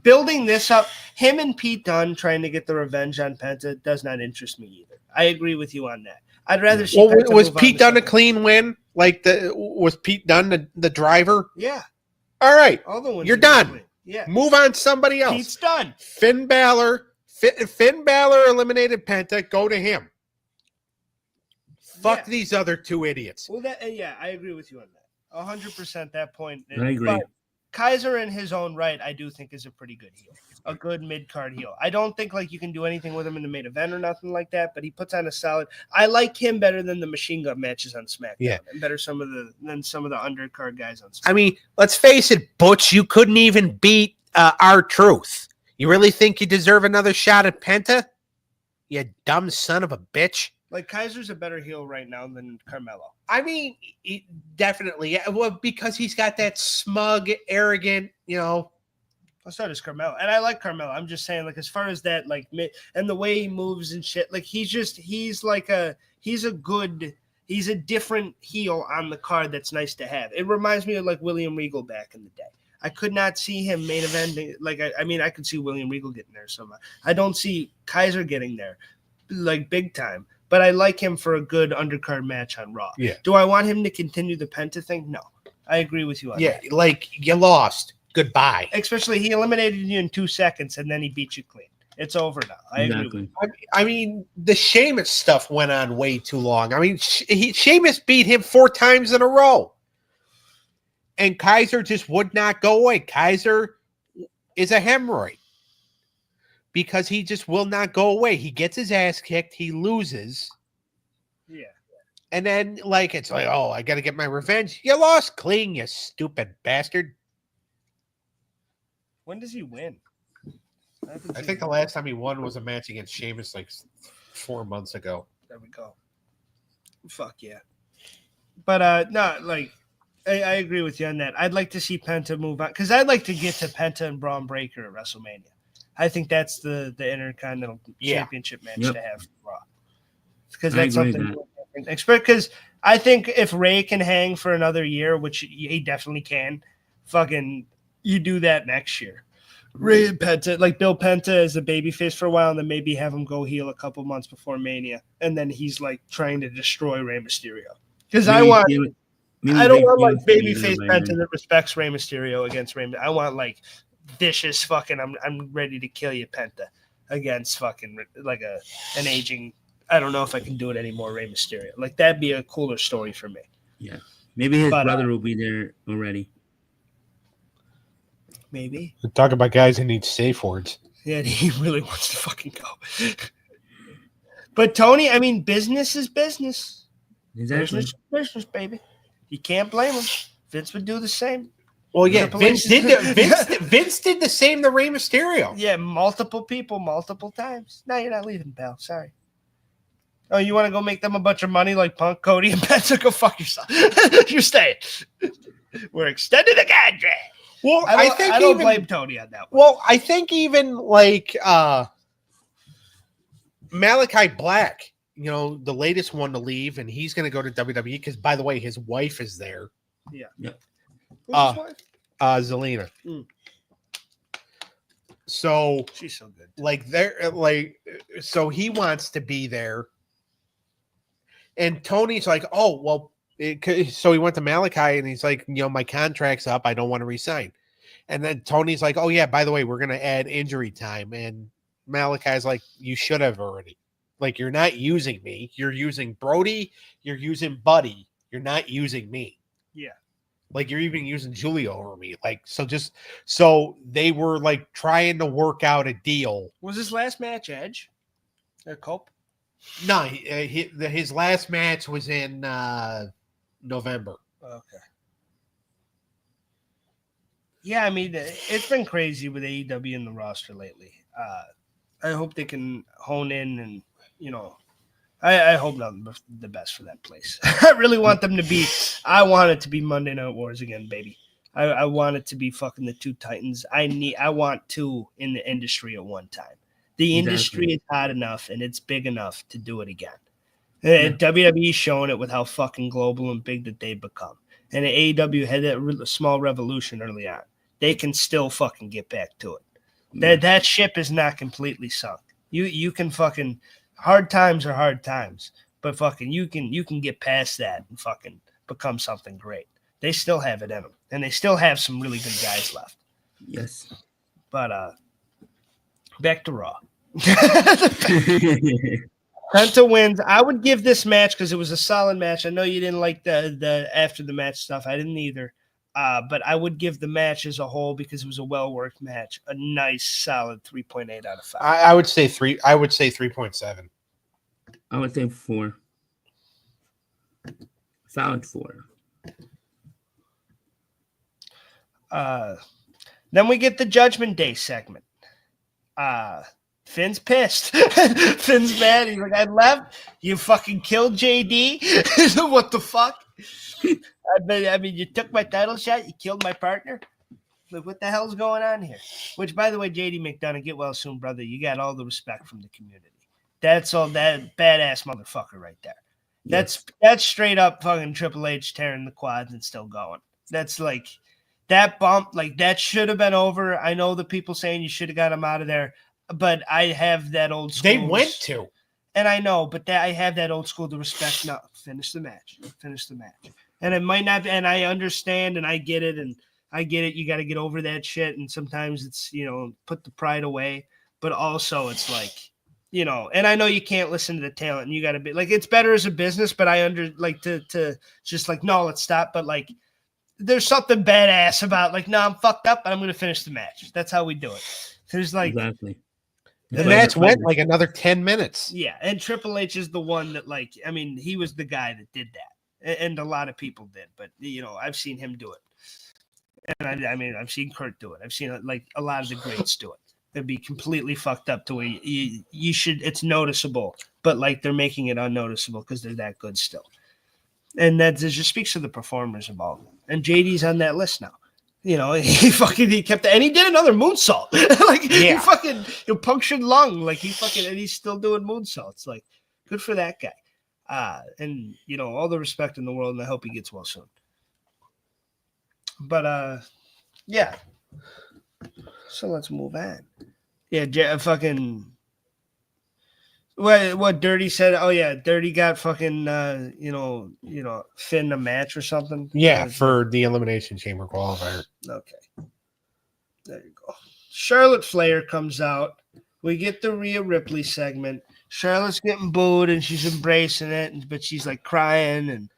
A: building this up, him and Pete Dunne trying to get the revenge on Penta does not interest me either. I agree with you on that. I'd rather see.
C: Well, was Pete Dunne a clean win? Was Pete Dunne the driver?
A: Yeah.
C: All right.
A: All the ones
C: you're done.
A: Yeah.
C: Move on to somebody else.
A: Pete's done.
C: Finn Balor eliminated Penta. Go to him. Fuck these other two idiots.
A: Well, I agree with you on that. 100% that point.
B: I agree.
A: Kaiser in his own right, I do think is a pretty good heel, a good mid-card heel. I don't think like you can do anything with him in the main event or nothing like that, but he puts on a solid. I like him better than the Machine Gun matches on SmackDown, and better than some of the undercard guys on SmackDown.
C: I mean, let's face it, Butch, you couldn't even beat R-Truth. You really think you deserve another shot at Penta? You dumb son of a bitch.
A: Like, Kaiser's a better heel right now than Carmelo.
C: I mean, definitely. Yeah, well, because he's got that smug, arrogant, Well,
A: so does Carmelo. And I like Carmelo. I'm just saying, like, as far as that, like, and the way he moves and shit, like, he's a different heel on the card that's nice to have. It reminds me of, like, William Regal back in the day. I could not see him main eventing. Like, I mean, I could see William Regal getting there somehow. I don't see Kaiser getting there, like, big time. But I like him for a good undercard match on Raw.
C: Yeah.
A: Do I want him to continue the Penta thing? No. I agree with you on that.
C: Yeah, like, you lost. Goodbye.
A: Especially he eliminated you in 2 seconds and then he beat you clean. It's over now. I agree.
C: I mean, the Sheamus stuff went on way too long. I mean, Sheamus beat him 4 times in a row. And Kaiser just would not go away. Kaiser is a hemorrhoid. Because he just will not go away. He gets his ass kicked. He loses.
A: Yeah.
C: And then, like, it's like, oh, I got to get my revenge. You lost clean, you stupid bastard.
A: When does he win?
C: I think the last time he won was a match against Sheamus like 4 months ago.
A: There we go. Fuck yeah. But, no, like, I agree with you on that. I'd like to see Penta move on. Because I'd like to get to Penta and Braun Breaker at WrestleMania. I think that's the Intercontinental Championship match to have for Raw. Because that's something different. Because I think if Ray can hang for another year, which he definitely can, fucking you do that next year. Ray and Penta, like Bill Penta as a babyface for a while, and then maybe have him go heel a couple months before Mania, and then he's like trying to destroy Rey Mysterio. Because I don't want like babyface Penta that respects Rey Mysterio against Rey. I want like vicious fucking I'm ready to kill you Penta against fucking like an aging, I don't know if I can do it anymore, Rey Mysterio. Like that'd be a cooler story for me.
B: Yeah. Maybe his brother will be there already.
A: Maybe.
C: We're talking about guys who need safe words.
A: Yeah, he really wants to fucking go. But Tony, I mean, business is business.
B: Exactly.
A: Business is business, baby. You can't blame him. Vince would do the same.
C: Well, yeah, Vince did the same to Rey Mysterio.
A: Yeah, multiple people, multiple times. No, you're not leaving, pal. Sorry. Oh, you want to go make them a bunch of money like Punk, Cody, and Penta? Go fuck yourself. You're staying. We're extending the contract.
C: Well,
A: I don't blame Tony on that one.
C: Well, I think even like Malachi Black, the latest one to leave, and he's going to go to WWE because, by the way, his wife is there.
A: Yeah.
C: Zelina.
A: Mm.
C: So
A: she's so good.
C: So he wants to be there, and Tony's like, oh well. So he went to Malachi and he's like, my contract's up. I don't want to resign. And then Tony's like, oh yeah, by the way, we're going to add injury time. And Malachi's like, you should have already. Like, you're not using me. You're using Brody. You're using Buddy. You're not using me.
A: Yeah.
C: Like, you're even using Julio over me. Like, so they were like trying to work out a deal.
A: Was his last match Edge? Or Cope?
C: No, his last match was in November.
A: Okay. Yeah, I mean, it's been crazy with AEW in the roster lately. I hope they can hone in and, I hope nothing but the best for that place. I really want them to be, I want it to be Monday Night Wars again, baby. I want it to be fucking the two Titans. I want two in the industry at one time. The industry is hot enough and it's big enough to do it again. WWE's showing it with how fucking global and big that they've become. And AEW had a small revolution early on. They can still fucking get back to it. That ship is not completely sunk. You can fucking, hard times are hard times, but fucking you can get past that and fucking become something great. They still have it in them, and they still have some really good guys left.
B: Yes.
A: But back to Raw. Penta wins. I would give this match because it was a solid match. I know you didn't like the after the match stuff. I didn't either. But I would give the match as a whole, because it was a well-worked match, a nice solid 3.8 out of 5.
C: I would say 3. I would say 3.7.
B: I would say 4. Solid 4.
A: Then we get the Judgment Day segment. Finn's pissed. Finn's mad. He's like, I left. You fucking killed JD. What the fuck? I mean, you took my title shot. You killed my partner. Like, what the hell's going on here? Which, by the way, JD McDonough, get well soon, brother. You got all the respect from the community. That's all that badass motherfucker right there.
B: Yes.
A: That's straight up fucking Triple H tearing the quads and still going. That's like that bump. Like, that should have been over. I know the people saying you should have got him out of there, but I have that old school.
C: They went to.
A: And I know, but I have that old school to respect. No, finish the match. Finish the match. And it might not, and I understand, and I get it, and I get it. You got to get over that shit, and sometimes it's, put the pride away, but also it's like, and I know you can't listen to the talent, and you got to be like, it's better as a business, but I to just like, no, let's stop. But like, there's something badass about like, no, I'm fucked up, but I'm going to finish the match. That's how we do it. There's like,
B: exactly.
C: The match went like another 10 minutes.
A: Yeah, and Triple H is the one that, like, I mean, he was the guy that did that, and a lot of people did, but I've seen him do it, and I mean, I've seen Kurt do it. I've seen like a lot of the greats do it. It'd be completely fucked up to where you should. It's noticeable, but like they're making it unnoticeable because they're that good still, and that just speaks to the performers involved. And JD's on that list now. He kept and he did another moonsault. He fucking punctured lung. Like and he's still doing moonsaults. Like, good for that guy. And all the respect in the world, and I hope he gets well soon. But yeah. So let's move on. Yeah, what Dirty said. Oh yeah, Dirty got fucking Finn a match or something.
C: Yeah, for the Elimination Chamber qualifier.
A: Okay. There you go. Charlotte Flair comes out. We get the Rhea Ripley segment. Charlotte's getting booed and she's embracing it, but she's like crying, and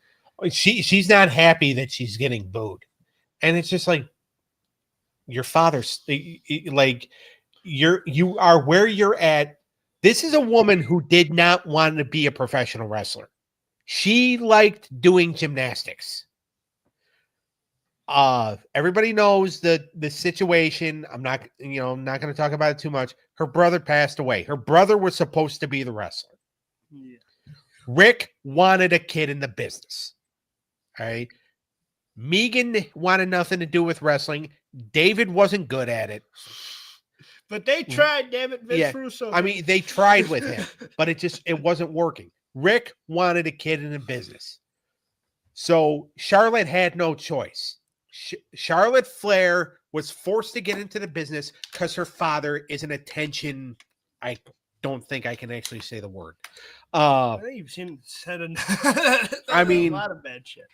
C: she's not happy that she's getting booed. And it's just like, your father's like, you are where you're at. This is a woman who did not want to be a professional wrestler. She liked doing gymnastics. Everybody knows the situation. I'm not going to talk about it too much. Her brother passed away. Her brother was supposed to be the wrestler.
A: Yeah.
C: Rick wanted a kid in the business. All right. Megan wanted nothing to do with wrestling. David wasn't good at it.
A: But they tried, damn it, Vince Russo.
C: I mean, they tried with him, but it wasn't working. Rick wanted a kid in the business. So Charlotte had no choice. Charlotte Flair was forced to get into the business because her father is an attention. I don't think I can actually say the word.
A: I think you've seen said a lot of bad shit.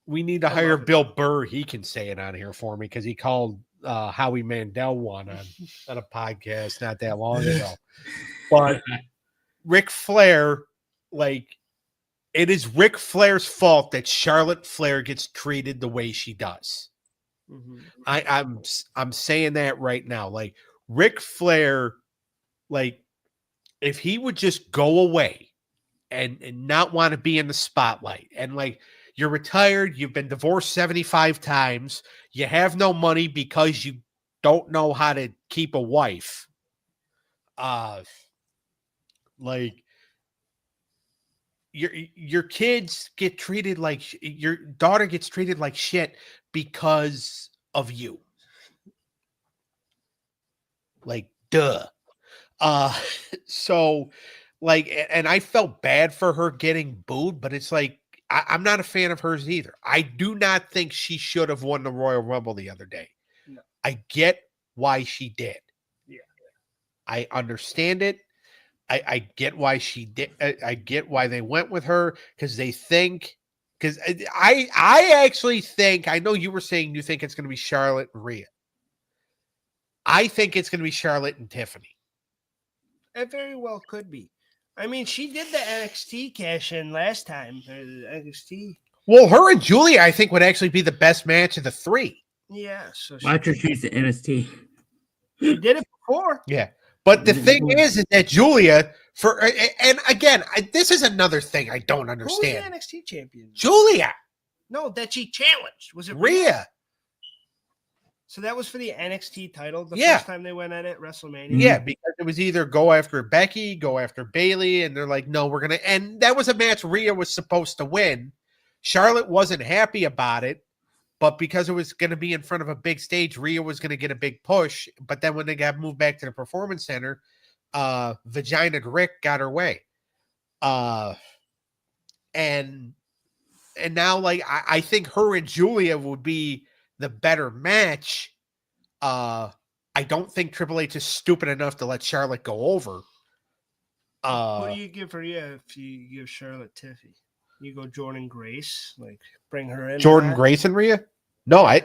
C: We need to hire Bill Burr. He can say it on here for me because he called Howie Mandel one on a podcast not that long ago. But Ric Flair, like, it is Ric Flair's fault that Charlotte Flair gets treated the way she does. Mm-hmm. I'm saying that right now. Like, Ric Flair, like, if he would just go away and not want to be in the spotlight, and like, you're retired, you've been divorced 75 times, you have no money because you don't know how to keep a wife. Like, your kids get treated like, your daughter gets treated like shit because of you. Like, duh. So, like, and I felt bad for her getting booed, but it's like, I'm not a fan of hers either. I do not think she should have won the Royal Rumble the other day. No. I get why she did. Yeah, I understand it. I get why she did. I get why they went with her, because they think. Because I actually think, I know you were saying you think it's going to be Charlotte and Rhea. I think it's going to be Charlotte and Tiffany.
A: It very well could be. I mean, she did the NXT cash in last time. NXT.
C: Well, her and Julia, I think, would actually be the best match of the three.
A: Yeah. So
B: Watch her choose the NST.
A: she did it before.
C: Yeah. But the thing is that Julia, and again, this is another thing I don't understand.
A: Who was the NXT champion?
C: Julia.
A: No, that she challenged. Was it
C: Rhea?
A: So that was for the NXT title the
C: Yeah.
A: first time they went at it, WrestleMania?
C: Yeah, because it was either go after Becky, go after Bayley, and they're like, no, we're going to. And that was a match Rhea was supposed to win. Charlotte wasn't happy about it, but because it was going to be in front of a big stage, Rhea was going to get a big push. But then when they got moved back to the Performance Center, Vagina Rick got her way. And now, like, I think her and Julia would be the better match. I don't think Triple H is stupid enough to let Charlotte go over.
A: What do you give her? Yeah, if you give Charlotte Tiffy, you go Jordan Grace, like bring her in.
C: Jordan Grace and Rhea? No, I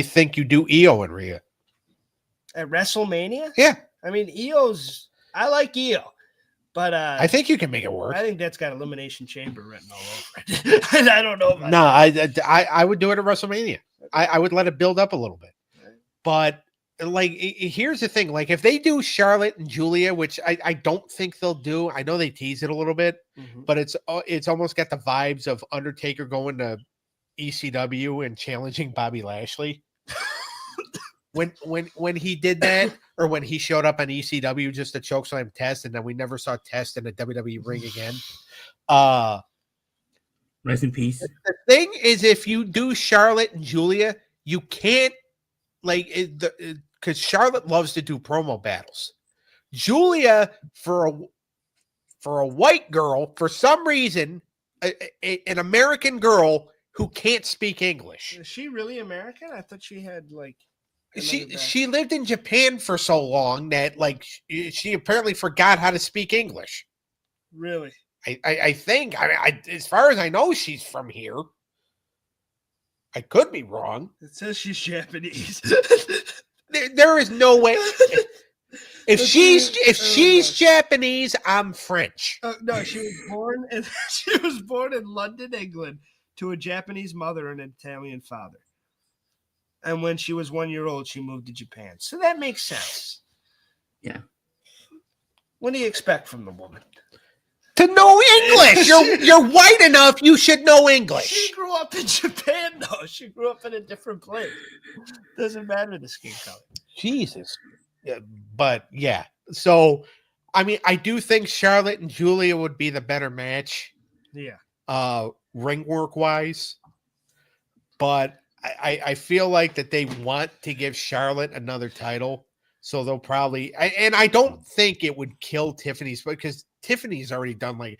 C: think you do Io and Rhea
A: at WrestleMania.
C: Yeah,
A: I mean Io's. I like Io, but
C: I think you can make it work.
A: I think that's got Elimination Chamber written all over it. I don't know. About
C: no, I would do it at WrestleMania. I would let it build up a little bit, but. Like, here's the thing. Like, if they do Charlotte and Julia, which I don't think they'll do, I know they tease it a little bit, but it's almost got the vibes of Undertaker going to ECW and challenging Bobby Lashley. when he did that, or when he showed up on ECW just to chokeslam Test, and then we never saw Test in a WWE ring again.
B: Rest in peace.
C: The thing is, if you do Charlotte and Julia, you can't because Charlotte loves to do promo battles. Julia, for a white girl, for some reason, an American girl who can't speak English.
A: Is she really American? I thought she had like
C: she lived in Japan for so long that like she apparently forgot how to speak English.
A: Really?
C: I think as far as I know, she's from here. I could be wrong.
A: It says she's Japanese.
C: There is no way. If she's Japanese, I'm French.
A: No, she was born in London, England, to a Japanese mother and an Italian father. And when she was 1 year old, she moved to Japan. So that makes sense.
B: Yeah.
A: What do you expect from the woman?
C: To know English. You're white enough, you should know English.
A: She grew up in Japan, though. She grew up in a different place. Doesn't matter the skin color.
C: Jesus. Yeah, but yeah. So, I mean, I do think Charlotte and Julia would be the better match.
A: Yeah.
C: Ring work wise. But I feel like that they want to give Charlotte another title. So they'll probably, and I don't think it would kill Tiffany's, because Tiffany's already done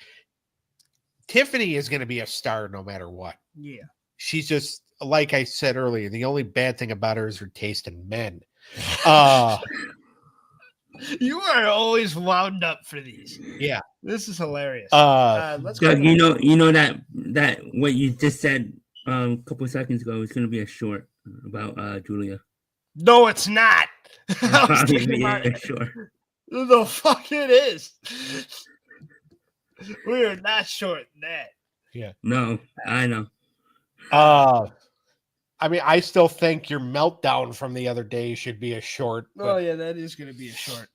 C: Tiffany is going to be a star no matter what.
A: Yeah.
C: She's just, like I said earlier, the only bad thing about her is her taste in men.
A: You are always wound up for these.
C: Yeah.
A: This is hilarious.
B: Let's go. You know that what you just said a couple of seconds ago is going to be a short about Julia.
A: No, it's not.
B: Sure.
A: The fuck it is. We are not short in that.
C: Yeah.
B: No, I know.
C: I mean, I still think your meltdown from the other day should be a short.
A: Oh yeah, that is going to be a short.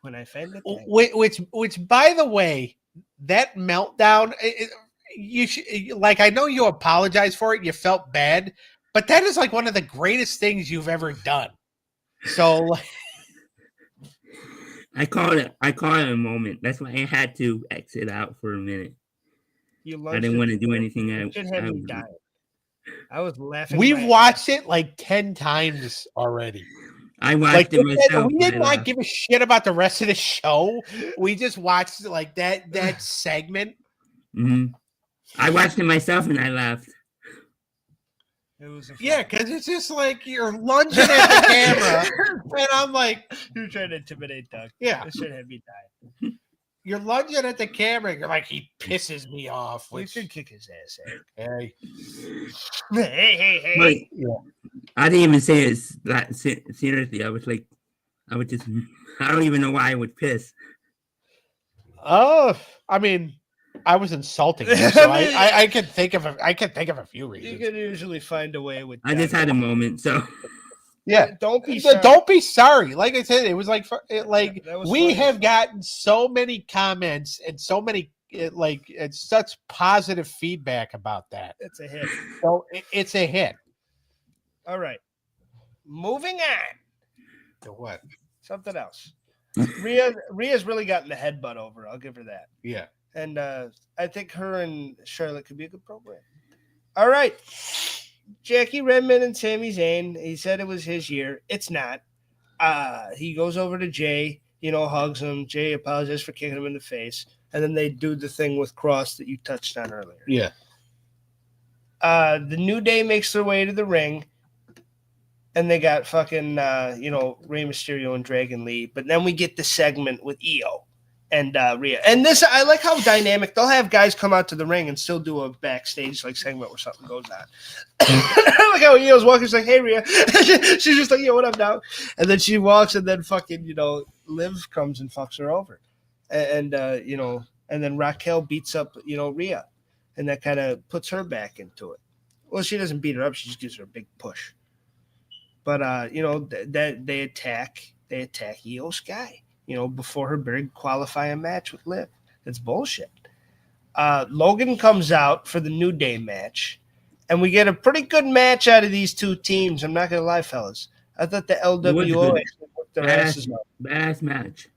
A: When I find it.
C: Which, by the way, that meltdown, you should, like, I know you apologize for it. You felt bad, but that is like one of the greatest things you've ever done. So
B: I call it a moment. That's why I had to exit out for a minute. I didn't want to do anything.
A: I was laughing.
C: We've watched it like 10 times already.
B: I watched it myself.
C: We did not give a shit about the rest of the show. We just watched like that segment.
B: Mm-hmm. I watched it myself and I laughed.
A: It was
C: because it's just like you're lunging at the camera, and I'm like,
A: you're trying to intimidate Doug.
C: Yeah,
A: this should have me die.
C: You're lunging at the camera. You're like, he pisses me off.
A: We should kick his ass.
C: Hey,
B: hey. Yeah. I didn't even say it that seriously. I was like, I don't even know why I would piss.
C: I mean, I was insulting you, so I can think of a few reasons.
A: You can usually find a way with.
B: I just had a moment, so
C: Yeah,
A: don't be sorry.
C: Don't be sorry. Like I said, it was like
A: that was
C: we
A: funny.
C: have gotten so many comments and so many it's such positive feedback about that.
A: It's a hit.
C: So it's a hit.
A: All right, moving on.
C: To what?
A: Something else. Rhea's really gotten the headbutt over. I'll give her that.
C: Yeah.
A: And I think her and Charlotte could be a good program. All right. Jackie Redmond and Sami Zayn. He said it was his year. It's not. He goes over to Jay, hugs him. Jay apologizes for kicking him in the face. And then they do the thing with Cross that you touched on earlier.
C: Yeah.
A: The New Day makes their way to the ring. And they got fucking, Rey Mysterio and Dragon Lee. But then we get the segment with Io and Rhea. And this, I like how dynamic. They'll have guys come out to the ring and still do a backstage segment where something goes on. I like how Io's walking. She's like, hey, Rhea. She's just like, what up now? And then she walks and then fucking, Liv comes and fucks her over. And then Raquel beats up, Rhea. And that kind of puts her back into it. Well, she doesn't beat her up. She just gives her a big push. But that they attack Io Sky, before her big qualifying match with Liv. It's bullshit. Logan comes out for the New Day match, and we get a pretty good match out of these two teams. I'm not gonna lie, fellas. I thought the LWO actually worked their asses off.
B: Badass match.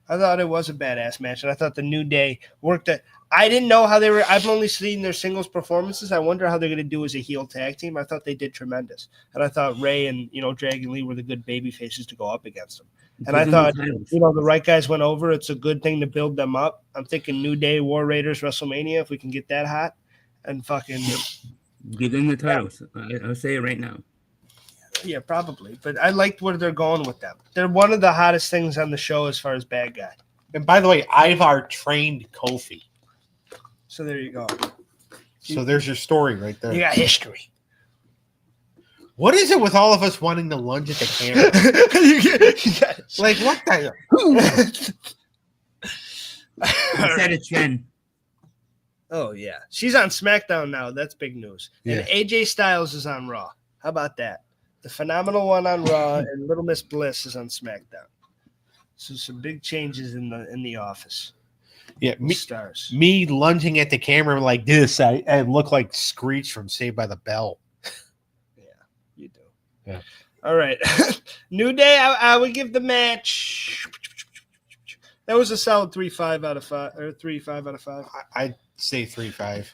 A: I thought it was a badass match, and I thought the New Day worked it. I didn't know how they were. I've only seen their singles performances. I wonder how they're going to do as a heel tag team. I thought they did tremendous, and I thought Ray and Dragon Lee were the good baby faces to go up against them. And I thought the right guys went over. It's a good thing to build them up. I'm thinking New Day, War Raiders, WrestleMania if we can get that hot, and fucking
B: give them the titles. I'll say it right now.
A: Yeah, probably. But I liked where they're going with them. They're one of the hottest things on the show as far as bad guy.
C: And by the way, Ivar trained Kofi.
A: So there you go.
C: So there's your story right there.
A: You got history.
C: What is it with all of us wanting to lunge at the camera? Like, what the?
B: Set a trend.
A: Oh, yeah. She's on SmackDown now. That's big news.
C: Yeah.
A: And AJ Styles is on Raw. How about that? The Phenomenal One on Raw and Little Miss Bliss is on SmackDown. So some big changes in the office.
C: Yeah,
A: stars.
C: Me lunging at the camera like this, I look like Screech from Saved by the Bell.
A: Yeah, you do.
C: Yeah.
A: All right. New Day, I would give the match. That was a solid 3.5 out of 5, or 3.5 out of 5.
C: I'd say 3.5.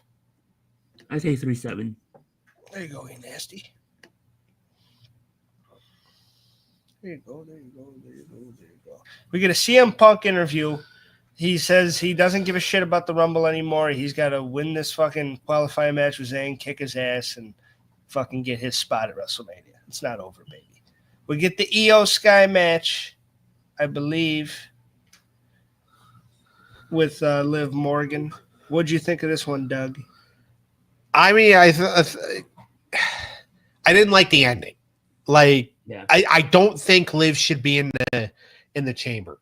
B: I say 3.7.
A: There you go, you nasty. There you go, there you go, there you go, there you go. We get a CM Punk interview. He says he doesn't give a shit about the Rumble anymore. He's got to win this fucking qualifying match with Zayn, kick his ass, and fucking get his spot at WrestleMania. It's not over, baby. We get the Io Sky match, I believe, with Liv Morgan. What'd you think of this one, Doug?
C: I mean, I didn't like the ending. Like,
B: yeah.
C: I don't think Liv should be in the chamber.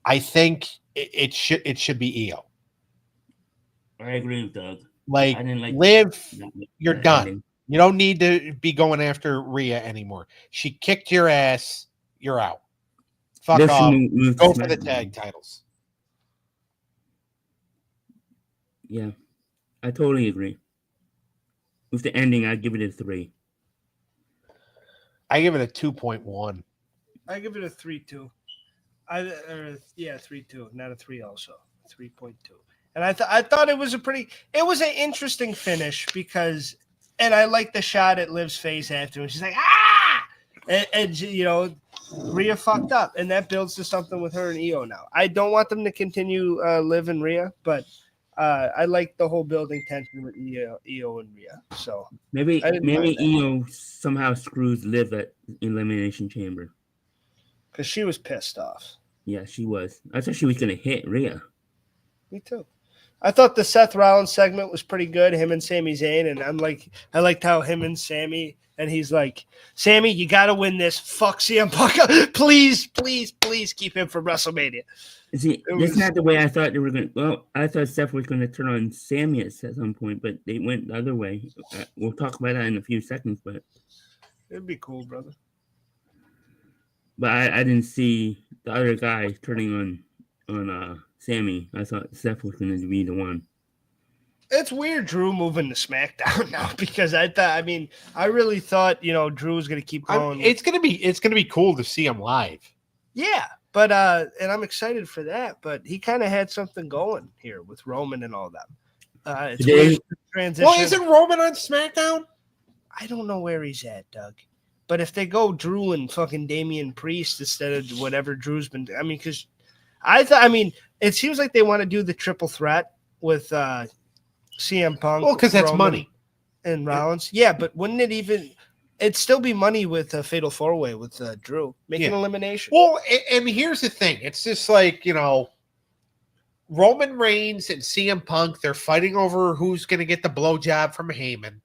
C: I think it should be Io.
B: I agree with Doug.
C: Like,
B: I didn't like
C: Liv, you're done.
B: Ending.
C: You don't need to be going after Rhea anymore. She kicked your ass. You're out. Fuck
B: Liv
C: off.
B: move
C: Go
B: to
C: for the
B: SmackDown.
C: tag titles.
B: Yeah, I totally agree. With the ending, I'd give it a 3.
C: I give it a 2.1.
A: I give it a 3.2. 3.2, not a 3 also. 3.2. And I thought it was an interesting finish because, and I like the shot at Liv's face after, and she's like, ah! And Rhea fucked up, and that builds to something with her and Io now. I don't want them to continue Liv and Rhea, but I like the whole building tension with Io and Rhea. So
B: maybe Io somehow screws Liv at Elimination Chamber.
A: Because she was pissed off.
B: Yeah, she was. I thought she was gonna hit Rhea.
A: Me too. I thought the Seth Rollins segment was pretty good, him and Sami Zayn, and I liked how him and Sami, and he's like, Sami, you got to win this. Fuck CM Punk. Please, please, please keep him from WrestleMania.
B: See, that's not the way I thought they were going to. Well, I thought Seth was going to turn on Sami at some point, but they went the other way. We'll talk about that in a few seconds, but
A: It'd be cool, brother.
B: But I didn't see the other guy turning on Sami. I thought Seth was going to be the one.
A: It's weird Drew moving to SmackDown now because I really thought, Drew was going to keep going.
C: It's going to be cool to see him live.
A: Yeah, but and I'm excited for that, but he kind of had something going here with Roman and all that. It's weird transition.
C: Well, isn't Roman on SmackDown?
A: I don't know where he's at, Doug. But if they go Drew and fucking Damian Priest instead of whatever Drew's been, because it seems like they want to do the triple threat with CM Punk.
C: Well, because that's
A: Roman,
C: money.
A: And Rollins. Yeah, but wouldn't it'd still be money with a fatal four-way with Drew, making elimination.
C: Well, and here's the thing. It's just like, Roman Reigns and CM Punk, they're fighting over who's going to get the blowjob from Heyman.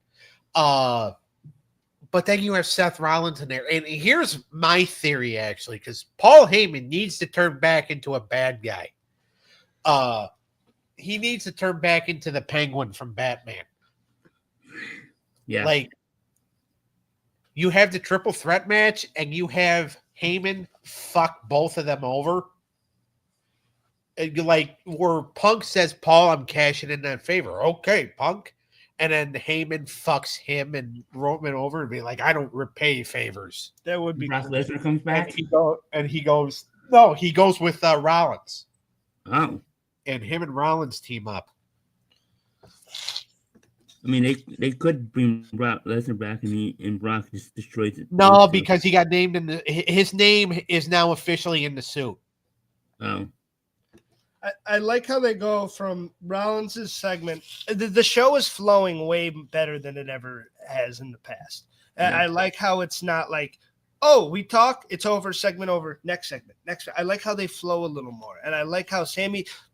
C: But then you have Seth Rollins in there. And here's my theory, actually, because Paul Heyman needs to turn back into a bad guy. He needs to turn back into the Penguin from Batman.
B: Yeah.
C: Like, you have the triple threat match, and you have Heyman fuck both of them over. And where Punk says, Paul, I'm cashing in that favor. Okay, Punk. And then Heyman fucks him and Roman over and be like, I don't repay favors.
A: That would be
B: Brock
A: cool.
B: Lesnar comes back?
C: And he goes, no, he goes with Rollins.
B: Oh.
C: And him and Rollins team up.
B: They could bring Brock Lesnar back and Brock just destroys it.
C: No, because he got named his name is now officially in the suit.
B: Oh.
A: I like how they go from Rollins' segment. The show is flowing way better than it ever has in the past. Yeah. I like how it's not like, oh, we talk, it's over, segment over, next segment, next. I like how they flow a little more. And I like how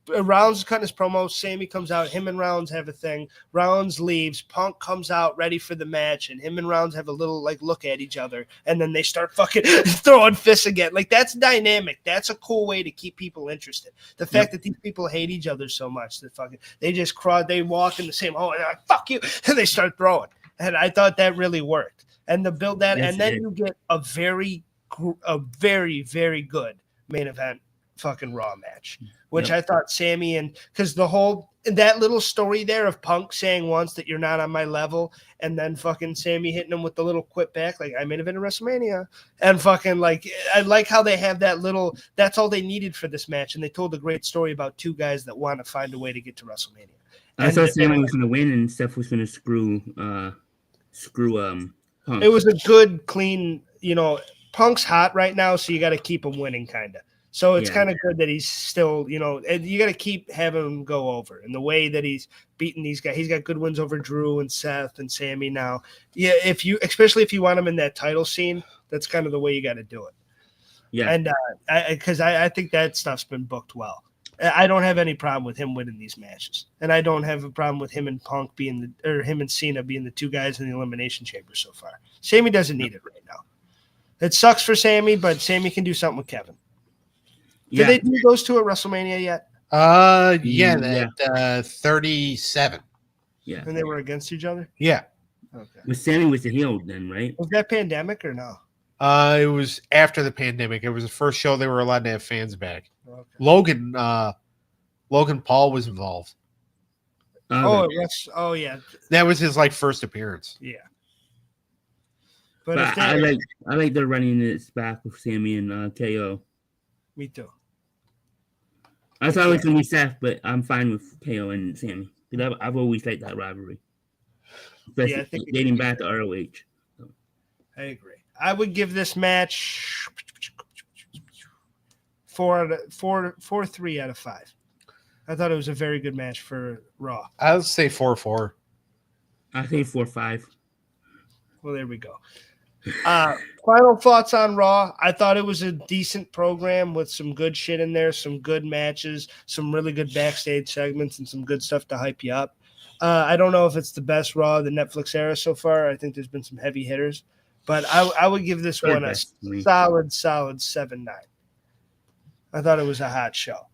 A: Rollins is cutting his promo, Sami comes out, him and Rollins have a thing, Rollins leaves, Punk comes out ready for the match, and him and Rollins have a little look at each other, and then they start fucking throwing fists again. That's dynamic. That's a cool way to keep people interested. The fact that these people hate each other so much that they walk in the same hole and they're like, fuck you, and they start throwing. And I thought that really worked. And to build that, yes, and then you get a very, very good main event fucking Raw match, which I thought Sami because that little story there of Punk saying once that you're not on my level, and then fucking Sami hitting him with the little quip back, I made it in WrestleMania, and fucking I like how they have that's all they needed for this match, and they told a great story about two guys that want to find a way to get to WrestleMania.
B: I thought Sami was going to win, and Steph was going to screw Punk.
A: It was a good, clean, Punk's hot right now, so you got to keep him winning, kind of. So it's kind of good that he's still, and you got to keep having him go over. And the way that he's beating these guys, he's got good wins over Drew and Seth and Sami now. Yeah, especially if you want him in that title scene, that's kind of the way you got to do it. Yeah. And because I think that stuff's been booked well. I don't have any problem with him winning these matches, and I don't have a problem with him and Punk him and Cena being the two guys in the Elimination Chamber so far. Sami doesn't need it right now. It sucks for Sami, but Sami can do something with Kevin. Did they do those two at WrestleMania yet?
C: 37.
B: Yeah,
A: and they were against each other.
C: Yeah.
A: Okay.
B: But Sami was the heel then, right?
A: Was that pandemic or no?
C: It was after the pandemic. It was the first show they were allowed to have fans back. Okay. Logan Paul was involved.
A: Yeah.
C: That was his first appearance.
A: Yeah.
B: But I like they're running this back with Sami and KO.
A: Me too.
B: I thought it was gonna be Seth, but I'm fine with KO and Sami. I've always liked that rivalry. Especially dating back to ROH. So.
A: I agree. I would give this match 4.3 out of 5. I thought it was a very good match for Raw.
C: I would say 4.4.
B: I say 4.5.
A: Well, there we go. Final thoughts on Raw. I thought it was a decent program with some good shit in there, some good matches, some really good backstage segments, and some good stuff to hype you up. I don't know if it's the best Raw of the Netflix era so far. I think there's been some heavy hitters, but I would give this one a solid 7-9. I thought it was a hot show,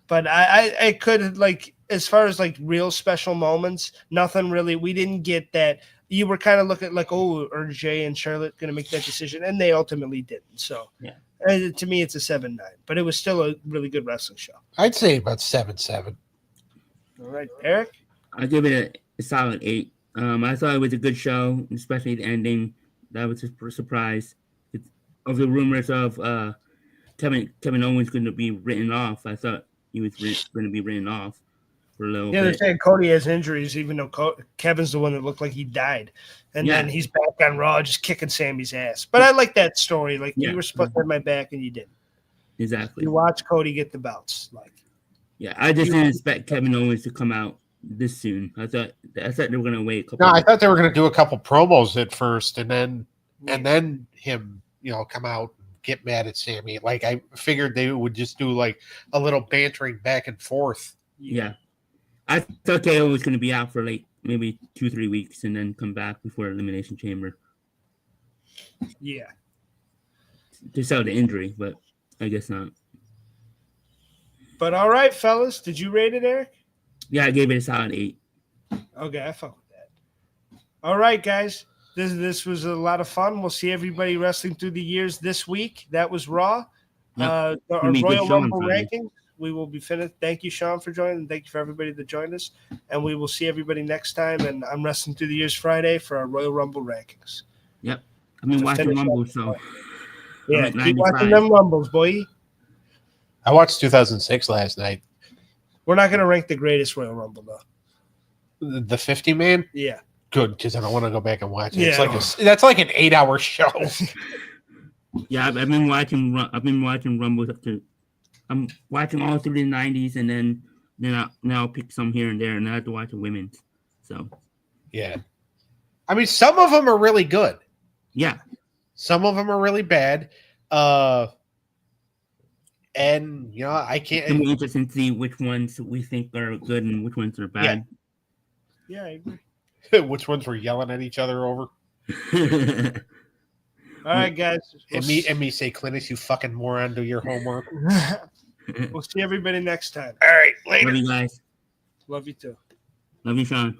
A: but I could, like, as far as like real special moments, nothing really. We didn't get that. You were kind of looking like, oh, are Jay and Charlotte going to make that decision? And they ultimately didn't. So,
B: yeah,
A: to me, it's a 7-9, but it was still a really good wrestling show.
C: I'd say about 7-7.
A: All right, Eric?
B: I'll give it a solid 8. I thought it was a good show, especially the ending. That was a surprise. Of the rumors of Kevin Owens going to be written off, I thought he was going to be written off for a little bit.
A: They're saying Cody has injuries, even though Kevin's the one that looked like he died. And then he's back on Raw just kicking Sammy's ass. But I like that story. Like, you were supposed to have my back and you didn't.
B: Exactly.
A: You watch Cody get the belts.
B: Yeah, I just didn't expect Kevin Owens to come out this soon. I thought they were going to wait a couple.
C: No, I thought they were going to do a couple promos at first, and then him, come out and get mad at Sammy. Like, I figured they would just do like a little bantering back and forth.
B: Yeah, I thought KO was going to be out for like maybe 2-3 weeks and then come back before Elimination Chamber.
A: Yeah,
B: to sell the injury, but I guess not.
A: But all right, fellas, did you rate it, Eric?
B: Yeah, I gave it a solid 8.
A: Okay, I fuck with that. All right, guys. This was a lot of fun. We'll see everybody wrestling through the years this week. That was Raw.
B: Yep.
A: Our Royal Rumble ranking. We will be finished. Thank you, Sean, for joining. And thank you for everybody that joined us. And we will see everybody next time. And I'm wrestling through the years Friday for our Royal Rumble rankings.
B: Yep. I've been watching Rumble, so.
A: Yeah, keep watching them Rumbles, boy.
C: I watched 2006 last night.
A: We're not going to rank the greatest Royal Rumble, though.
C: The 50 man?
A: Yeah.
C: Good, because I don't want to go back and watch it.
A: Yeah.
C: That's like an 8-hour show.
B: Yeah, I've been watching Rumbles up to. I'm watching all through the 90s, and then I'll pick some here and there, and I have to watch the women's. So.
C: Yeah. I mean, some of them are really good.
B: Yeah.
C: Some of them are really bad. And I can't.
B: It's interesting to see which ones we think are good and which ones are bad.
A: Yeah, I agree.
C: Which ones we're yelling at each other over?
A: All right, guys.
C: And me say, Clintus, you fucking moron, do your homework.
A: We'll see everybody next time.
C: All right, later.
B: Love you guys.
A: Love you too.
B: Love you, Sean.